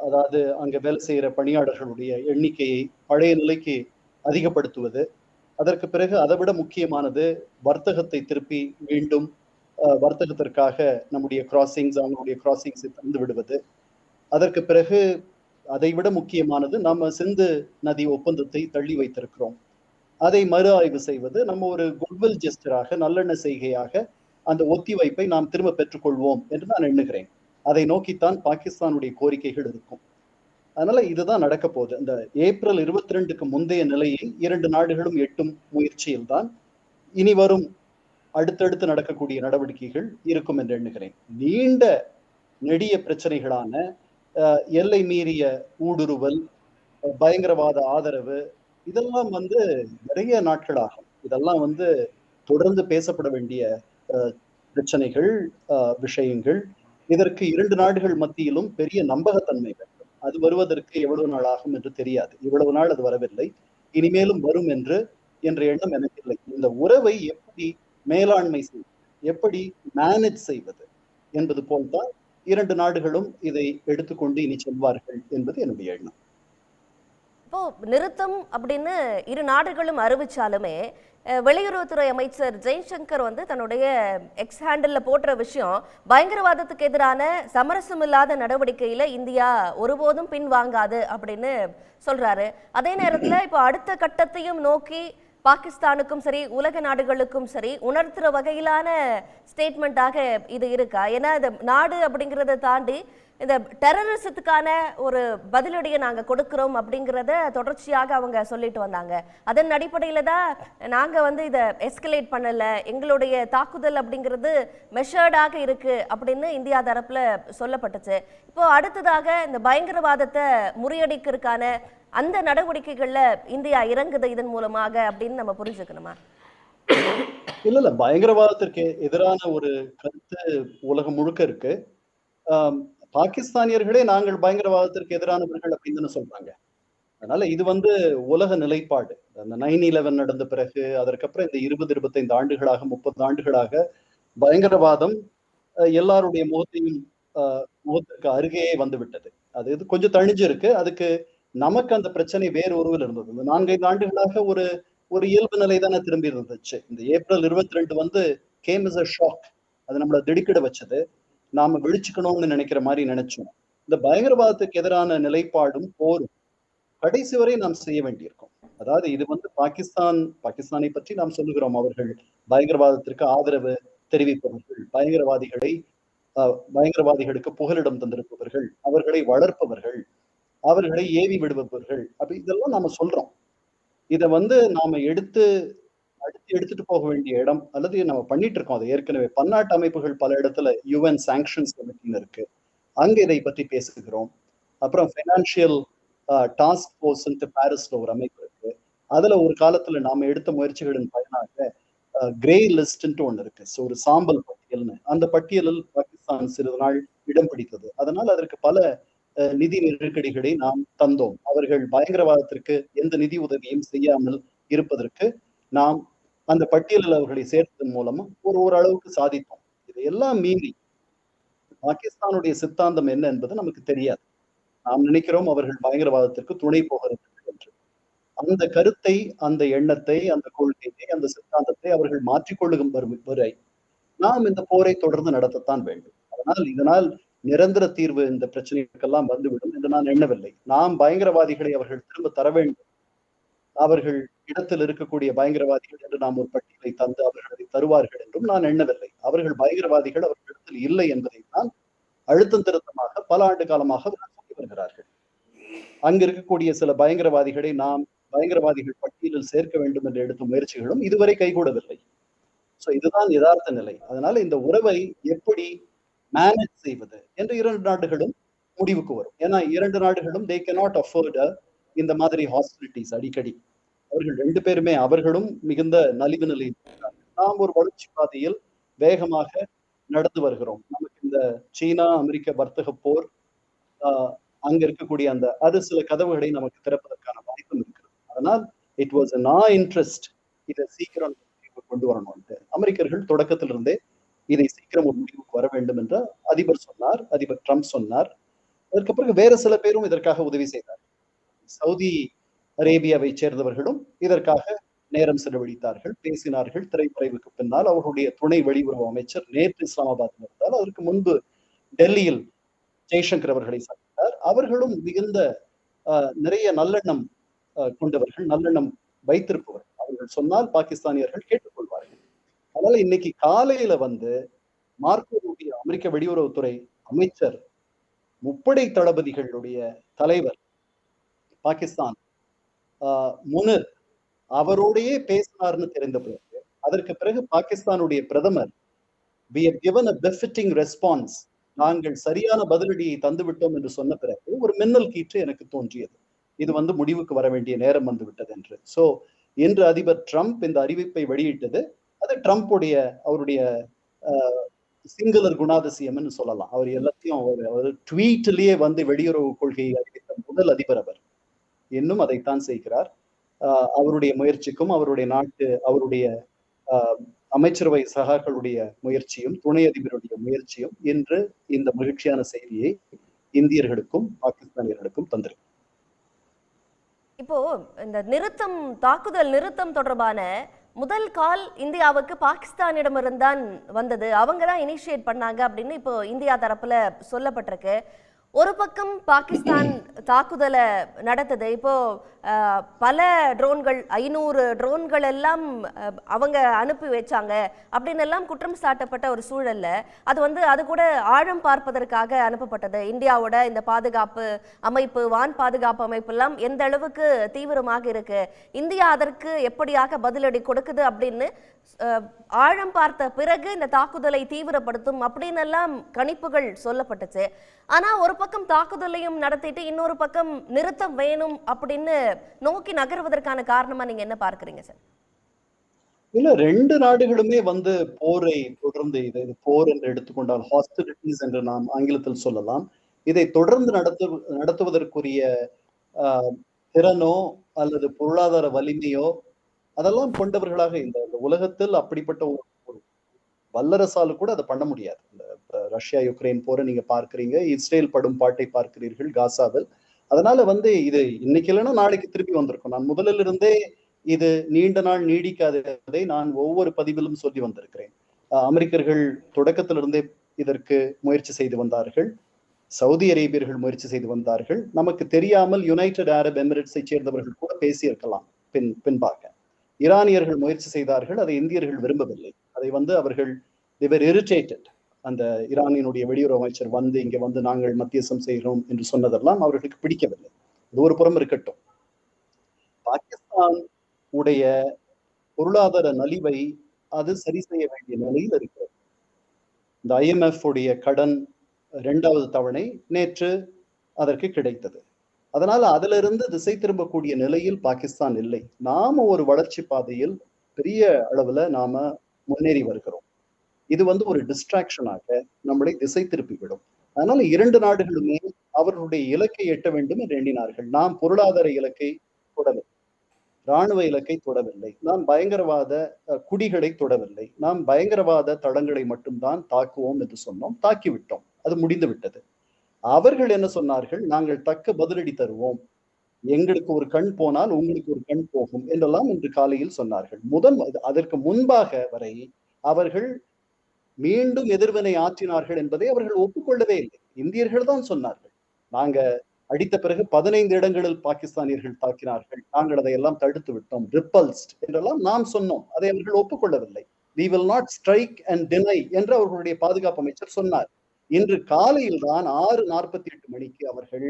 அதாவது அங்க வேலை செய்யற பணியாளர்களுடைய எண்ணிக்கையை பழைய நிலைக்கு அதிகப்படுத்துவது, அதற்கு பிறகு அதை விட முக்கியமானது வர்த்தகத்தை திருப்பி மீண்டும் வர்த்தகத்திற்காக நம்முடைய அவங்களுடைய கிராசிங்ஸை தந்து விடுவது, அதற்கு பிறகு அதை விட முக்கியமானது நம்ம சிந்து நதி ஒப்பந்தத்தை தள்ளி வைத்திருக்கிறோம், அதை மறு ஆய்வு செய்வது, நம்ம ஒரு குட்வில் ஜெஸ்டராக, நல்லெண்ண செய்கையாக அந்த ஒத்திவைப்பை நாம் திரும்ப பெற்றுக்கொள்வோம் என்று நான் எண்ணுகிறேன். அதை நோக்கித்தான் பாகிஸ்தானுடைய கோரிக்கைகள் இருக்கும். அதனால இதுதான் நடக்க போகுது. இந்த ஏப்ரல் 22க்கு முந்தைய நிலையை 2 நாடுகளும் எட்டும் முயற்சியில் தான் இனி வரும் அடுத்தடுத்து நடக்கக்கூடிய நடவடிக்கைகள் இருக்கும் என்று எண்ணுகிறேன். நீண்ட நெடிய பிரச்சனைகளான எல்லை மீறிய ஊடுருவல், பயங்கரவாத ஆதரவு, இதெல்லாம் நிறைய நாட்களாகும். இதெல்லாம் தொடர்ந்து பேசப்பட வேண்டிய பிரச்சனைகள், விஷயங்கள். இதற்கு 2 நாடுகள் மத்தியிலும் பெரிய நம்பகத்தன்மை வேண்டும். அது வருவதற்கு எவ்வளவு நாள் ஆகும் என்று தெரியாது. இவ்வளவு நாள் அது வரவில்லை, இனிமேலும் வரும் என்ற எண்ணம் எனக்கு இல்லை. இந்த உறவை எப்படி மேலாண்மை செய்வது, எப்படி மேனேஜ் செய்வது என்பது போல்தான் 2 நாடுகளும் இதை எடுத்துக்கொண்டு இனி செல்வார்கள் என்பது என்னுடைய எண்ணம். இப்போ நிறுத்தம் அப்படின்னு 2 நாடுகளும் அறிவிச்சாலுமே வெளியுறவுத்துறை அமைச்சர் ஜெய்சங்கர் தன்னுடைய எக்ஸ் ஹேண்டில் போட்ட விஷயம், பயங்கரவாதத்துக்கு எதிரான சமரசமில்லாத நடவடிக்கையில இந்தியா ஒருபோதும் பின்வாங்காது அப்படின்னு சொல்றாரு. அதே நேரத்துல இப்போ அடுத்த கட்டத்தையும் நோக்கி பாகிஸ்தானுக்கும் சரி உலக நாடுகளுக்கும் சரி உணர்த்துற வகையிலான ஸ்டேட்மெண்ட்டாக இது இருக்கா? ஏன்னா இந்த நாடு அப்படிங்கிறத தாண்டி இந்த டெரரிசத்துக்கான ஒரு பதிலடியை நாங்கள் கொடுக்கிறோம் அப்படிங்கிறத தொடர்ச்சியாக அவங்க சொல்லிட்டு வந்தாங்க. அதன் அடிப்படையில் தான் நாங்கள் இதை எஸ்கலேட் பண்ணலை, எங்களுடைய தாக்குதல் அப்படிங்கிறது மெஷர்டாக இருக்கு அப்படின்னு இந்தியா தரப்புல சொல்லப்பட்டுச்சு. இப்போ அடுத்ததாக இந்த பயங்கரவாதத்தை முறியடிக்கிறதுக்கான அந்த நடவடிக்கைகள்ல இந்தியா இறங்குது இதன் மூலமாக அப்படின்னு நம்ம புரிஞ்சுக்கணுமா? இல்ல பயங்கரவாதத்திற்கு எதிரான ஒரு கருத்து உலகம் முழுக்க இருக்கு. பாகிஸ்தானியர்களே நாங்கள் பயங்கரவாதத்திற்கு எதிரானவர்கள் அப்படின்னு சொல்றாங்க. அதனால இது உலக நிலைப்பாடு. அந்த 9/11 நடந்த பிறகு அதற்கப்புறம் இந்த 20-25 ஆண்டுகளாக 30 ஆண்டுகளாக பயங்கரவாதம் எல்லாருடைய முகத்திற்கு அருகே வந்துவிட்டது. அது இது கொஞ்சம் தணிஞ்சு இருக்கு. அதுக்கு நமக்கு அந்த பிரச்சனை வேறு உருவில் இருந்தது. இந்த 4-5 ஆண்டுகளாக ஒரு இயல்பு நிலை தானே திரும்பி இருந்துச்சு. இந்த April 22 game is a shock. அது நம்மளை திடுக்கிட வச்சது. நாம விழிச்சுக்கணும்னு நினைக்கிற மாதிரி நினைச்சோம். இந்த பயங்கரவாதத்துக்கு எதிரான நிலைப்பாடும் போரும் கடைசி வரை நாம் செய்ய வேண்டியிருக்கும். அதாவது இது பாகிஸ்தானை பற்றி நாம் சொல்லுகிறோம். அவர்கள் பயங்கரவாதத்திற்கு ஆதரவு தெரிவிப்பவர்கள், பயங்கரவாதிகளுக்கு புகலிடம் தந்திருப்பவர்கள், அவர்களை வளர்ப்பவர்கள், அவர்களை ஏவி விடுபவர்கள், அப்படி இதெல்லாம் நாம சொல்றோம். இதை நாம எடுத்துட்டு போக வேண்டிய இடம், அல்லது நம்ம பண்ணிட்டு இருக்கோம். அதை ஏற்கனவே பன்னாட்டு அமைப்புகள் பல இடத்துல UN சாங்ஷன்ஸ் கமிட்டின்னு இருக்கு, அங்க இதை பற்றி பேசுகிறோம். அப்புறம் பைனான்சியல் டாஸ்க் ஃபோர்ஸ் பாரிஸ்ல ஒரு அமைப்பு இருக்கு. அதுல ஒரு காலத்துல நாம எடுத்த முயற்சிகளின் பயனாக கிரே லிஸ்ட்ன்ட்டு ஒண்ணு இருக்கு, ஒரு சாம்பல் பட்டியல்னு. அந்த பட்டியலில் பாகிஸ்தான் சிறிது நாள் இடம் பிடித்தது. அதனால அதற்கு பல நிதி நெருக்கடிகளை நாம் தந்தோம். அவர்கள் பயங்கரவாதத்திற்கு எந்த நிதி உதவியும் செய்யாமல் இருப்பதற்கு நாம் அந்த பட்டியலில் அவர்களை சேர்த்ததன் மூலமா ஓரளவுக்கு சாதித்தோம். இதையெல்லாம் மீறி பாகிஸ்தானுடைய சித்தாந்தம் என்ன என்பது நமக்கு தெரியாது. நாம் நினைக்கிறோம் அவர்கள் பயங்கரவாதத்திற்கு துணை போகிறது என்று. அந்த கருத்தை, அந்த எண்ணத்தை, அந்த கொள்கையை, அந்த சித்தாந்தத்தை அவர்கள் மாற்றிக்கொள்ளும் வரை நாம் இந்த போரை தொடர்ந்து நடத்தத்தான் வேண்டும். இதனால் நிரந்தர தீர்வு இந்த பிரச்சனைக்கெல்லாம் வந்துவிடும் என்று நான் எண்ணவில்லை. நாம் பயங்கரவாதிகளை அவர்கள் திரும்ப தர வேண்டும். அவர்கள் இடத்தில் இருக்கக்கூடிய பயங்கரவாதிகள் என்று நாம் ஒரு பட்டியலை தந்து அவர்களை தருவார்கள் என்றும் நான் எண்ணவில்லை. அவர்கள் பயங்கரவாதிகள் அவர்களிடத்தில் இல்லை என்பதை தான் அழுத்தம் திருத்தமாக பல ஆண்டு காலமாக சொல்லி வருகிறார்கள். அங்கு இருக்கக்கூடிய சில பயங்கரவாதிகளை நாம் பயங்கரவாதிகள் பட்டியலில் சேர்க்க வேண்டும் என்று எடுத்த முயற்சிகளும் இதுவரை கைகூடவில்லை. இதுதான் யதார்த்த நிலை. அதனால இந்த உறவை எப்படி மேனேஜ் செய்வது என்று இரண்டு நாடுகளும் முடிவுக்கு வரும். ஏன்னா இரண்டு நாடுகளும் they cannot afford இந்த மாதிரி ஹாஸ்டிலிட்டிஸ் அடிக்கடி. அவர்கள் ரெண்டு பேருமே அவர்களும் மிகுந்த நலிவு நிலையில் இருக்கிறார்கள். நாம் ஒரு வளர்ச்சி பாதையில் வேகமாக நடந்து வருகிறோம். நமக்கு இந்த சீனா அமெரிக்க வர்த்தக போர் அங்க இருக்கக்கூடிய அது சில கதவுகளை நமக்கு திறப்பதற்கான வாய்ப்பும் இருக்கிறது. அதனால் இட் வாஸ் நான் இன்ட்ரெஸ்ட் இதை சீக்கிரம் கொண்டு வரணும்ட்டு அமெரிக்கர்கள் தொடக்கத்திலிருந்தே இதை சீக்கிரம் ஒரு முடிவுக்கு வர வேண்டும் என்று அதிபர் ட்ரம்ப் சொன்னார். அதற்கு பிறகு வேற சில பேரும் இதற்காக உதவி செய்தார். சவுதி அரேபியாவை சேர்ந்தவர்களும் இதற்காக நேரம் செலவழித்தார்கள், பேசினார்கள். திரைமறைவுக்கு பின்னால் அவர்களுடைய துணை வெளியுறவு அமைச்சர் நேற்று இஸ்லாமாபாத்தில் இருந்தால், அதற்கு முன்பு டெல்லியில் ஜெய்சங்கர் அவர்களை சந்தித்தார். அவர்களும் மிகுந்த நிறைய நல்லெண்ணம் கொண்டவர்கள், நல்லெண்ணம் வைத்திருப்பவர்கள். அவர்கள் சொன்னால் பாகிஸ்தானியர்கள் கேட்டுக்கொள்வார்கள். அதனால இன்னைக்கு காலையில மார்க்கோ ரூபியோ அமெரிக்க வெளியுறவுத்துறை அமைச்சர், முப்படை தளபதிகளுடைய தலைவர் பாகிஸ்தான் முனிர் அவரோடையே பேசினார்னு தெரிந்த பிறகு, அதற்கு பிறகு பாகிஸ்தானுடைய பிரதமர் we have given a befitting response, நாங்கள் சரியான பதிலடியை தந்துவிட்டோம் என்று சொன்ன பிறகு ஒரு மின்னல் கீற்று எனக்கு தோன்றியது. இது முடிவுக்கு வர வேண்டிய நேரம் வந்து விட்டது என்று. சோ இன்று அதிபர் ட்ரம்ப் இந்த அறிவிப்பை வெளியிட்டது. அது ட்ரம்ப்புடைய அவருடைய சிங்குலர் குணாதிசயம்னு சொல்லலாம். அவர் எல்லாத்தையும் அவர் ட்வீட்லயே வெளியுறவு கொள்கையை அறிவித்த முதல் அதிபர் அவர். இன்னும் அதைத்தான் செய்கிறார். அவருடைய முயற்சிக்கும் அவருடைய அமைச்சரவை சகாக்களுடைய முயற்சியும் துணை அதிபருடைய முயற்சியும் இன்று இந்த மகிழ்ச்சியான செய்தியை இந்தியர்களுக்கும் பாகிஸ்தானியர்களுக்கும் தந்திருக்கு. இப்போ இந்த தாக்குதல் நிறுத்தம் தொடர்பான முதல் கால் இந்தியாவுக்கு பாகிஸ்தானிடமிருந்தான் வந்தது, அவங்க தான் இனிஷியேட் பண்ணாங்க அப்படின்னு இப்போ இந்தியா தரப்புல சொல்லப்பட்டிருக்கு. ஒரு பக்கம் பாகிஸ்தான் தாக்குதலை நடத்துது. இப்போ பல ட்ரோன்கள் 500 ட்ரோன்கள் எல்லாம் அவங்க அனுப்பி வச்சாங்க அப்படின்னு எல்லாம் குற்றம் சாட்டப்பட்ட ஒரு சூழல்ல அது கூட ஆழம் பார்ப்பதற்காக அனுப்பப்பட்டது. இந்தியாவோட இந்த பாதுகாப்பு அமைப்பு, வான் பாதுகாப்பு அமைப்பு எல்லாம் எந்த அளவுக்கு தீவிரமாக இருக்கு, இந்தியா அதற்கு எப்படியாக பதிலடி கொடுக்குது அப்படின்னு ஆழம் பார்த்த பிறகு இந்த தாக்குதலை தீவிரப்படுத்தும் அப்படின்னு எல்லாம் கணிப்புகள் சொல்லப்பட்டுச்சு. ஆனா ஒரு பக்கம் தாக்குதலையும் நடத்திட்டு இன்னொரு பக்கம் நிறுத்தம் வேணும் அப்படின்னு நோக்கி நகர்வதற்கான காரணமா நீங்க என்ன பார்க்கறீங்க சார்? இல்ல, 2 நாடுகளுமே போரை தொடர்ந்து இது போர் என்று எடுத்துக்கொண்டால் ஹாஸ்டிலிட்டிஸ் என்று நாம் ஆங்கிலத்தில் சொல்லலாம். இதை தொடர்ந்து நடத்துவதற்குரிய திறனோ அல்லது பொருளாதார வலிமையோ அதெல்லாம் கொண்டவர்களாக இந்த உலகத்தில் அப்படிப்பட்ட ஒரு வல்லரசால கூட அதை பண்ண முடியாது. இந்த ரஷ்யா யுக்ரைன் போரை நீங்க பார்க்கிறீங்க, இஸ்ரேல் படும் பாட்டை பார்க்கிறீர்கள் காசாவில். அதனால இது இன்னைக்கு இல்லைன்னா நாளைக்கு திருப்பி வந்திருக்கும். நான் முதலில் இருந்தே இது நீண்ட நாள் நீடிக்காததை நான் ஒவ்வொரு பதிவிலும் சொல்லி வந்திருக்கிறேன். அமெரிக்கர்கள் தொடக்கத்திலிருந்தே இதற்கு முயற்சி செய்து வந்தார்கள். சவுதி அரேபியர்கள் முயற்சி செய்து வந்தார்கள். நமக்கு தெரியாமல் யுனைடெட் அரப் எமிரேட்ஸை சேர்ந்தவர்கள் கூட பேசியிருக்கலாம் பின்பாக. ஈரானியர்கள் முயற்சி செய்தார்கள், அதை இந்தியர்கள் விரும்பவில்லை. அதை அவர்கள் இரிட்டேட்டட். அந்த ஈரானியனுடைய வெளியுறவு அமைச்சர் இங்க நாங்கள் மத்தியஸ்தம் செய்கிறோம் என்று சொன்னதெல்லாம் அவர்களுக்கு பிடிக்கவில்லை. இது ஒரு புறம் இருக்கட்டும். பாகிஸ்தான் உடைய பொருளாதார நலிவை அது சரி செய்ய வேண்டிய நிலையில் இருக்கிறது. இந்த IMF உடைய கடன் 2வது தவணை நேற்று அதற்கு கிடைத்தது. அதனால அதிலிருந்து திசை திரும்பக்கூடிய நிலையில் பாகிஸ்தான் இல்லை. நாம ஒரு வளர்ச்சி பாதையில் பெரிய அளவுல நாம முன்னேறி வருகிறோம். இது ஒரு டிஸ்ட்ராக்ஷனாக நம்மளை திசை திருப்பி விடும். அதனால 2 நாடுகளுமே அவர்களுடைய இலக்கை எட்ட வேண்டும் என்று எண்ணினார்கள். நாம் பொருளாதார இலக்கை தொடவில்லை, இராணுவ இலக்கை தொடவில்லை, நாம் பயங்கரவாத குடிகளை தொடவில்லை, நாம் பயங்கரவாத தளங்களை மட்டும்தான் தாக்குவோம் என்று சொன்னோம். தாக்கிவிட்டோம், அது முடிந்து விட்டது. அவர்கள் என்ன சொன்னார்கள்? நாங்கள் தக்க பதிலடி தருவோம், எங்களுக்கு ஒரு கண் போனால் உங்களுக்கு ஒரு கண் போகும் என்றெல்லாம் இன்று காலையில் சொன்னார்கள். அதற்கு முன்பாக வரை அவர்கள் மீண்டும் எதிர்வினை ஆற்றினார்கள் என்பதை அவர்கள் ஒப்புக்கொள்ளவே இல்லை. இந்தியர்கள் தான் சொன்னார்கள், நாங்க அடித்த பிறகு 15 இடங்களில் பாகிஸ்தானியர்கள் தாக்கினார்கள், நாங்கள் அதையெல்லாம் தடுத்து விட்டோம், ரிப்பல்ஸ்ட் என்றெல்லாம் நாம் சொன்னோம். அதை அவர்கள் ஒப்புக்கொள்ளவில்லை. we will not strike and deny என்று அவர்களுடைய பாதுகாப்பு அமைச்சர் சொன்னார். இன்று காலையில் தான் 6:48 மணிக்கு அவர்கள்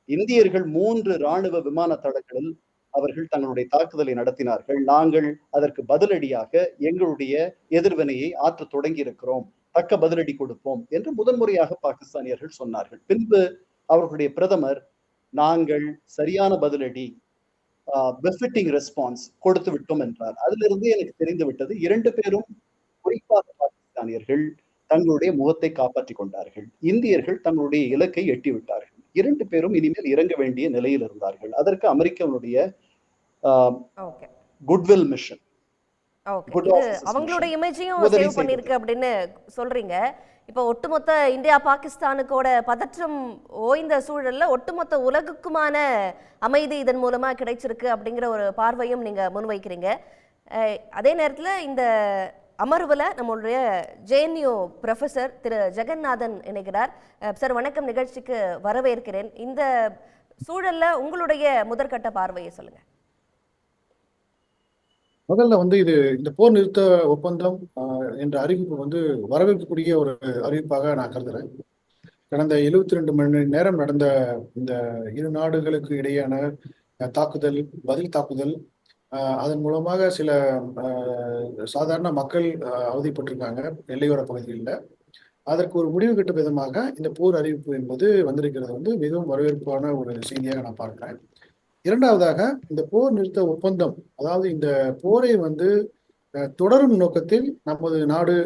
இந்தியர்கள் 3 இராணுவ விமான தளங்களில் அவர்கள் தங்களுடைய தாக்குதலை நடத்தினார்கள். நாங்கள் அதற்கு பதிலடியாக எங்களுடைய எதிர்வினையை ஆற்ற தொடங்கி இருக்கிறோம், தக்க பதிலடி கொடுப்போம் என்று முதன்முறையாக பாகிஸ்தானியர்கள் சொன்னார்கள். பின்பு அவர்களுடைய பிரதமர், நாங்கள் சரியான பதிலடி பெஃபிட்டிங் ரெஸ்பான்ஸ் கொடுத்து விட்டோம் என்றார். அதிலிருந்து எனக்கு தெரிந்து விட்டது, 2 பேரும் குறிப்பாக பாகிஸ்தானியர்கள் தங்களுடைய முகத்தை காப்பாற்றிக் கொண்டார்கள். இந்தியர்கள் தங்களுடைய இலக்கை எட்டிவிட்டார்கள். 2 பேரும் இனிமேல் இறங்க வேண்டிய நிலையில் இருந்தார்கள். அதற்கு அமெரிக்காவுடைய குட்வில் மிஷன், அவங்களோட இமேஜையும் சேவ் பண்ணிருக்கு அப்படின்னு சொல்றீங்க. இப்ப ஒட்டுமொத்த இந்தியா பாகிஸ்தானுக்கோட பதற்றம் ஓய்ந்த சூழல்ல ஒட்டுமொத்த உலகுக்குமான அமைதி இதன் மூலமா கிடைச்சிருக்கு அப்படிங்கிற ஒரு பார்வையும் நீங்க முன்வைக்கிறீங்க. அதே நேரத்துல இந்த அமர்வுல நம்மளுடைய JNU ப்ரொஃபசர் திரு ஜெகநாதன் இணைகிறார். சார் வணக்கம், நிகழ்ச்சிக்கு வரவேற்கிறேன். இந்த சூழல்ல உங்களுடைய முதற்கட்ட பார்வையை சொல்லுங்க. முதல்ல இது இந்த போர் நிறுத்த ஒப்பந்தம் என்ற அறிவிப்பு வரவேற்கக்கூடிய ஒரு அறிவிப்பாக நான் கருதுறேன். கடந்த 72 மணி நேரம் நடந்த இந்த 2 நாடுகளுக்கு இடையான தாக்குதல், பதில் தாக்குதல், அதன் மூலமாக சில சாதாரண மக்கள் அவதிப்பட்டிருக்காங்க எல்லையோர பகுதிகளில். அதற்கு ஒரு முடிவு கட்டும் விதமாக இந்த போர் அறிவிப்பு என்பது வந்திருக்கிறது மிகவும் வரவேற்பான ஒரு செய்தியாக நான் பார்க்கிறேன். இரண்டாவதாக, இந்த போர் நிறுத்த ஒப்பந்தம், அதாவது இந்த போரை தொடரும் நோக்கத்தில் நமது நாடு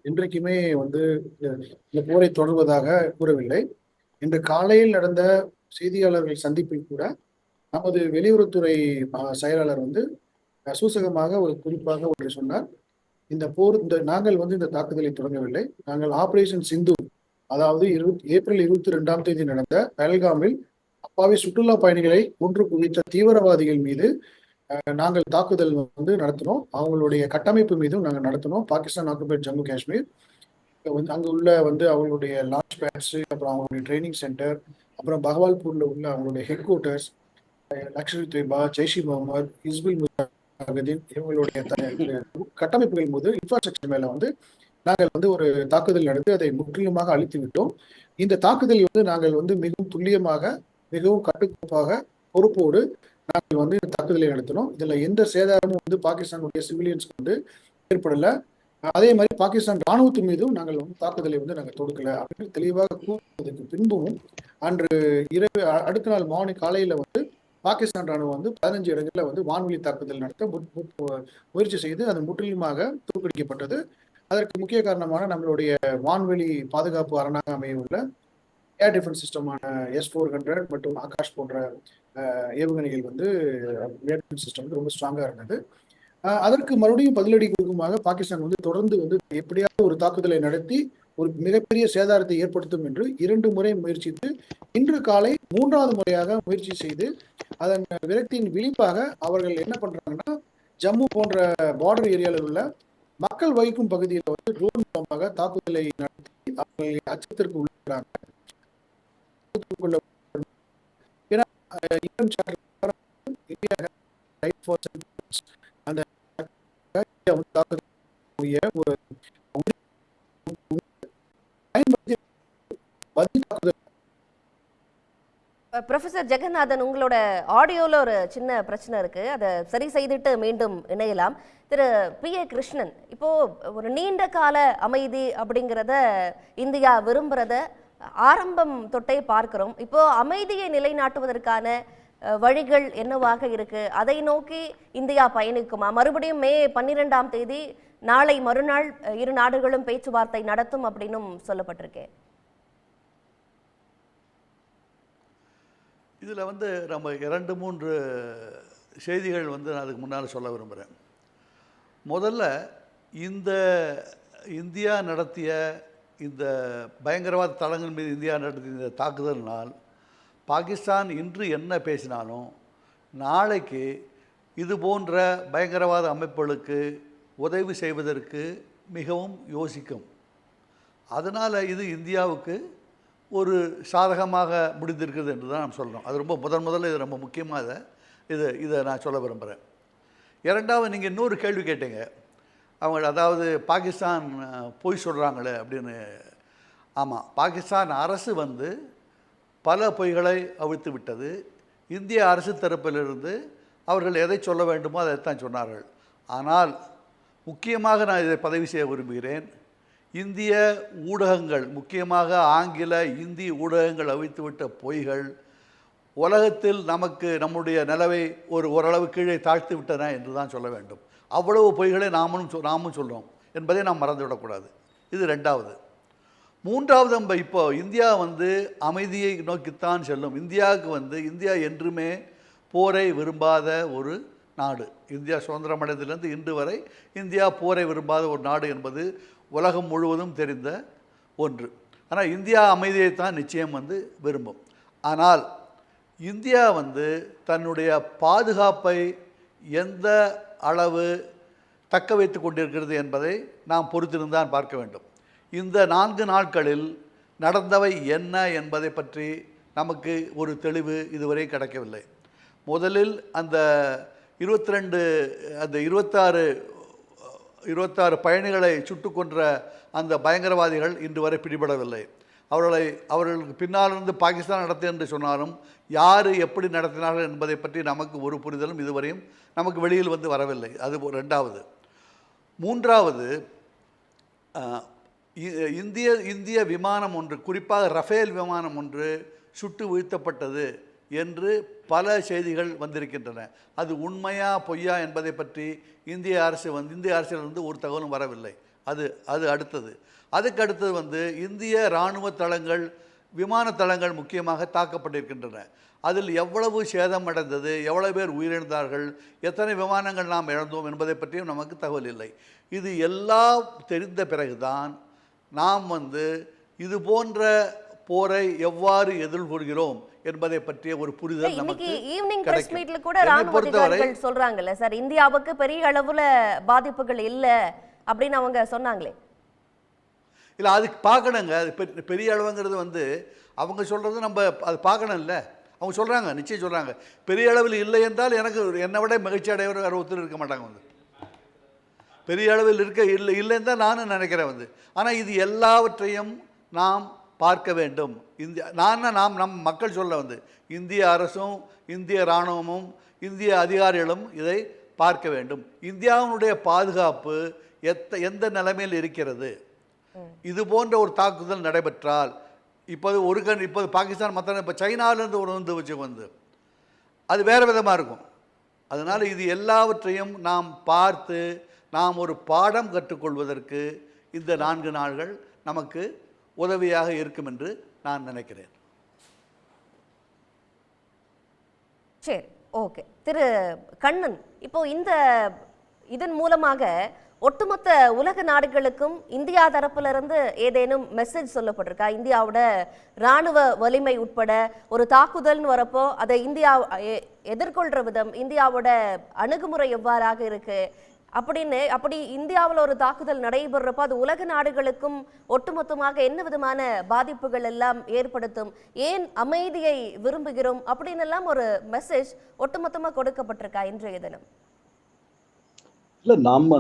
இன்றைக்குமே இந்த போரை தொடர்வதாக கூறவில்லை. இன்று காலையில் நடந்த செய்தியாளர்கள் சந்திப்பில் கூட நமது வெளியுறவுத்துறை செயலாளர் சூசகமாக ஒரு குறிப்பாக ஒன்றை சொன்னார். இந்த போர் நாங்கள் இந்த தாக்குதலை தொடங்கவில்லை, நாங்கள் ஆபரேஷன் சிந்து, அதாவது ஏப்ரல் 22ஆம் தேதி நடந்த பஹல்காமில் அப்பாவி சுற்றுலா பயணிகளை கொன்று குவித்த தீவிரவாதிகள் மீது நாங்கள் தாக்குதல் நடத்தினோம். அவங்களுடைய கட்டமைப்பு மீதும் நாங்கள் நடத்தினோம். பாகிஸ்தான் ஆக்குபைட் ஜம்மு காஷ்மீர் வந்து அங்க உள்ள வந்து அவங்களுடைய லான்ச் பேட்ஸ், அப்புறம் அவங்களுடைய ட்ரைனிங் சென்டர், அப்புறம் பகவால்பூர்ல உள்ள அவங்களுடைய ஹெட் குவார்ட்டர்ஸ், லஷ்கர் தொய்பா, ஜெய்ஷ் இ முகமது, ஹிஸ்புல் முஜாஹிதீன் இவங்களுடைய கட்டமைப்புகள் போது இன்ஃப்ராஸ்ட்ரக்சர் மேல வந்து நாங்கள் வந்து ஒரு தாக்குதல் நடத்தி அதை முற்றிலுமாக அழித்து விட்டோம். இந்த தாக்குதல் வந்து நாங்கள் வந்து மிகவும் துல்லியமாக, மிகவும் கட்டுக்கோப்பாக, பொறுப்போடு நாங்கள் வந்து இந்த தாக்குதலை நடத்தினோம். இதுல எந்த சேதாரமும் வந்து பாகிஸ்தானுடைய சிவிலியன்ஸ்க்கு வந்து ஏற்படல. அதே மாதிரி பாகிஸ்தான் ராணுவத்தின் மீதும் நாங்கள் வந்து தாக்குதலை வந்து நாங்கள் தொடுக்கல அப்படின்னு தெளிவாக கூறியதுக்கு பின்பும் அன்று இரவு அடுத்த நாள் மார்னிங் காலையில வந்து பாகிஸ்தான் ராணுவம் வந்து 15 இடங்களில் வந்து வான்வெளி தாக்குதல் நடத்த முயற்சி செய்து அது முற்றிலுமாக தோற்கடிக்கப்பட்டது. அதற்கு முக்கிய காரணமான நம்மளுடைய வான்வெளி பாதுகாப்பு அரணாக அமையுள்ள ஏர் டிஃபென்ஸ் சிஸ்டமான S-400 மற்றும் ஆகாஷ் போன்ற ஏவுகணைகள் வந்து ஏர் டிஃபென்ஸ் சிஸ்டம் வந்து ரொம்ப ஸ்ட்ராங்கா இருந்தது. அதற்கு மறுபடியும் பதிலடி கொடுக்குமாக பாகிஸ்தான் வந்து தொடர்ந்து வந்து எப்படியாவது ஒரு தாக்குதலை நடத்தி ஒரு மிகப்பெரிய சேதாரத்தை ஏற்படுத்தும் என்று 2 முறை முயற்சித்து இன்று காலை 3வது முறையாக முயற்சி செய்து அதன் விரக்தியின் விளிம்பாக அவர்கள் என்ன பண்றாங்கன்னா, ஜம்மு போன்ற பார்டர் ஏரியாவில் உள்ள மக்கள் வகிக்கும் பகுதியில் வந்து ட்ரோன் மூலமாக தாக்குதலை நடத்தி அவர்களை அச்சத்திற்கு உள்ளாங்க. அந்த தாக்குதலுடைய ஒரு பயன்படுத்தி பதில் தாக்குதல். ப்ரொஃபசர் ஜெகநாதன், உங்களோட ஆடியோல ஒரு சின்ன பிரச்சனை இருக்கு, அதை சரி செய்துட்டு மீண்டும் இணையலாம். திரு P.A. கிருஷ்ணன், இப்போ ஒரு நீண்ட கால அமைதி அப்படிங்கிறத இந்தியா விரும்புறத ஆரம்பம் தொட்டே பார்க்கிறோம். இப்போ அமைதியை நிலைநாட்டுவதற்கான வழிகள் என்னவாக இருக்கு? அதை நோக்கி இந்தியா பயணிக்குமா? மறுபடியும் மே 12ஆம் தேதி நாளை மறுநாள் இரு நாடுகளும் பேச்சுவார்த்தை நடத்தும் அப்படின்னும் சொல்லப்பட்டிருக்கேன். இதில் வந்து நம்ம 2-3 செய்திகள் வந்து நான் அதுக்கு முன்னால் சொல்ல விரும்புகிறேன். முதல்ல இந்தியா நடத்திய இந்த பயங்கரவாத தளங்கள் மீது இந்தியா நடத்திய இந்த தாக்குதலினால் பாகிஸ்தான் இன்று என்ன பேசினாலும் நாளைக்கு இது போன்ற பயங்கரவாத அமைப்புகளுக்கு உதவி செய்வதற்கு மிகவும் யோசிக்கும். அதனால் இது இந்தியாவுக்கு ஒரு சாதகமாக முடிந்திருக்குது என்று தான் நாம் சொல்கிறோம். அது ரொம்ப முதல்ல இது ரொம்ப முக்கியமாக இதை நான் சொல்ல விரும்புகிறேன். இரண்டாவது, நீங்கள் இன்னொரு கேள்வி கேட்டீங்க, அவங்க அதாவது பாகிஸ்தான் பொய் சொல்கிறாங்களே அப்படின்னு. ஆமாம், பாகிஸ்தான் அரசு வந்து பல பொய்களை அவிழ்த்து விட்டது. இந்திய அரசு தரப்பிலிருந்து அவர்கள் எதை சொல்ல வேண்டுமோ அதைத்தான் சொன்னார்கள். ஆனால் முக்கியமாக நான் இதை பதிவு செய்ய விரும்புகிறேன், இந்திய ஊடகங்கள், முக்கியமாக ஆங்கில இந்தி ஊடகங்கள் அவிழ்த்துவிட்ட பொய்கள் உலகத்தில் நம்முடைய நிலவை ஓரளவு கீழே தாழ்த்து விட்டன என்று தான் சொல்ல வேண்டும். அவ்வளவு பொய்களை நாமும் சொல்கிறோம் என்பதை நாம் மறந்துவிடக்கூடாது. இது ரெண்டாவது. மூன்றாவது, நம்ம இப்போ இந்தியா வந்து அமைதியை நோக்கித்தான் செல்லும். இந்தியா என்றுமே போரை விரும்பாத ஒரு நாடு. இந்தியா சுதந்திரம் அடைந்ததிலிருந்து இன்று வரை இந்தியா போரை விரும்பாத ஒரு நாடு என்பது உலகம் முழுவதும் தெரிந்த ஒன்று. ஆனால் இந்தியா அமைதியைத்தான் நிச்சயம் வந்து விரும்பும். ஆனால் இந்தியா வந்து தன்னுடைய பாதுகாப்பை எந்த அளவு தக்க வைத்து கொண்டிருக்கிறது என்பதை நாம் பொறுத்திருந்தான் பார்க்க வேண்டும். இந்த 4 நாட்களில் நடந்தவை என்ன என்பதை பற்றி நமக்கு ஒரு தெளிவு இதுவரை கிடைக்கவில்லை. முதலில் அந்த 26 பயணிகளை சுட்டு கொன்ற அந்த பயங்கரவாதிகள் இன்று வரை பிடிபடவில்லை. அவர்களுக்கு பின்னாலிருந்து பாகிஸ்தான் நடத்திய என்று சொன்னாலும் யார் எப்படி நடத்தினார்கள் என்பதை பற்றி நமக்கு ஒரு புரிதலும் இதுவரையும் நமக்கு வெளியில் வந்து வரவில்லை. அது ரெண்டாவது. மூன்றாவது, இந்திய விமானம் ஒன்று, குறிப்பாக ரஃபேல் விமானம் ஒன்று சுட்டு வீழ்த்தப்பட்டது என்று பல செய்திகள் வந்திருக்கின்றன. அது உண்மையா பொய்யா என்பதை பற்றி இந்திய அரசிலிருந்து ஒரு தகவலும் வரவில்லை. அது அடுத்தது. அதுக்கு அடுத்தது வந்து இந்திய இராணுவ தளங்கள், விமான தளங்கள் முக்கியமாக தாக்கப்பட்டிருக்கின்றன. அதில் எவ்வளவு சேதம் அடைந்தது, எவ்வளவு பேர் உயிரிழந்தார்கள், எத்தனை விமானங்கள் நாம் இழந்தோம் என்பதை பற்றியும் நமக்கு தகவல் இல்லை. இது எல்லாம் தெரிந்த பிறகுதான் நாம் வந்து இது போன்ற போரை எவ்வாறு எதிர்கொள்கிறோம் என்பதை பற்றிய ஒரு புரிதல் நமக்கு ஈவினிங் பிரஸ் மீட்ல கூட ராணுவ அதிகாரிகள் சொல்றாங்கல்ல சார், இந்தியாவுக்கு பெரிய அளவுல பாதிப்புகள் இல்ல அப்படின்னு அவங்க சொன்னாங்களே. இல்லை அதுக்கு பார்க்கணுங்க. அது பெரிய அளவுங்கிறது வந்து அவங்க சொல்கிறது நம்ம அது பார்க்கணும் இல்லை. அவங்க சொல்கிறாங்க, நிச்சயம் சொல்கிறாங்க. பெரிய அளவில் இல்லை என்றால் எனக்கு என்னை விட மகிழ்ச்சி அடைவர் வேறு ஒருத்தர் இருக்க மாட்டாங்க வந்து. பெரிய அளவில் இல்லைன்னு தான் நானும் நினைக்கிறேன் வந்து. ஆனால் இது எல்லாவற்றையும் நாம் பார்க்க வேண்டும். நாம் நம் மக்கள் சொல்ல வந்து இந்திய அரசும் இந்திய இராணுவமும் இந்திய அதிகாரிகளும் இதை பார்க்க வேண்டும். இந்தியாவினுடைய பாதுகாப்பு எந்த நிலைமையில் இருக்கிறது? இது போன்ற ஒரு தாக்குதல் நடைபெற்றால் இப்போது பாகிஸ்தான் மற்ற இப்போ சைனாவிலேருந்து ஒரு வந்து அது வேறு விதமாக இருக்கும். அதனால் இது எல்லாவற்றையும் நாம் பார்த்து நாம் ஒரு பாடம் கற்றுக்கொள்வதற்கு இந்த 4 நாள்கள் நமக்கு உதவியாக இருக்கும் என்று நான் நினைக்கிறேன். சரி, ஓகே. திரு கண்ணன், இப்போ இதன் மூலமாக ஒட்டுமொத்த உலக நாடுகளுக்கும் இந்தியா தரப்பிலிருந்து ஏதேனும் மெசேஜ் சொல்லப்பட்டிருக்கா? இந்தியாவோட இராணுவ வலிமை உட்பட ஒரு தாக்குதல்னு வரப்போ அதை இந்தியா எதிர்கொள்ற விதம், இந்தியாவோட அணுகுமுறை எவ்வாறாக இருக்கு அப்படி இந்தியாவில் ஒரு தாக்குதல் நடைபெறப்போ அது உலக நாடுகளுக்கும் ஒட்டுமொத்தமாக என்ன விதமான பாதிப்புகள் எல்லாம் ஏற்படுத்தும், ஏன் அமைதியை விரும்புகிறோம் அப்படின்னு எல்லாம் ஒரு மெசேஜ் ஒட்டுமொத்தமாக கொடுக்கப்பட்டிருக்கா இன்றைய தினம்? இல்ல,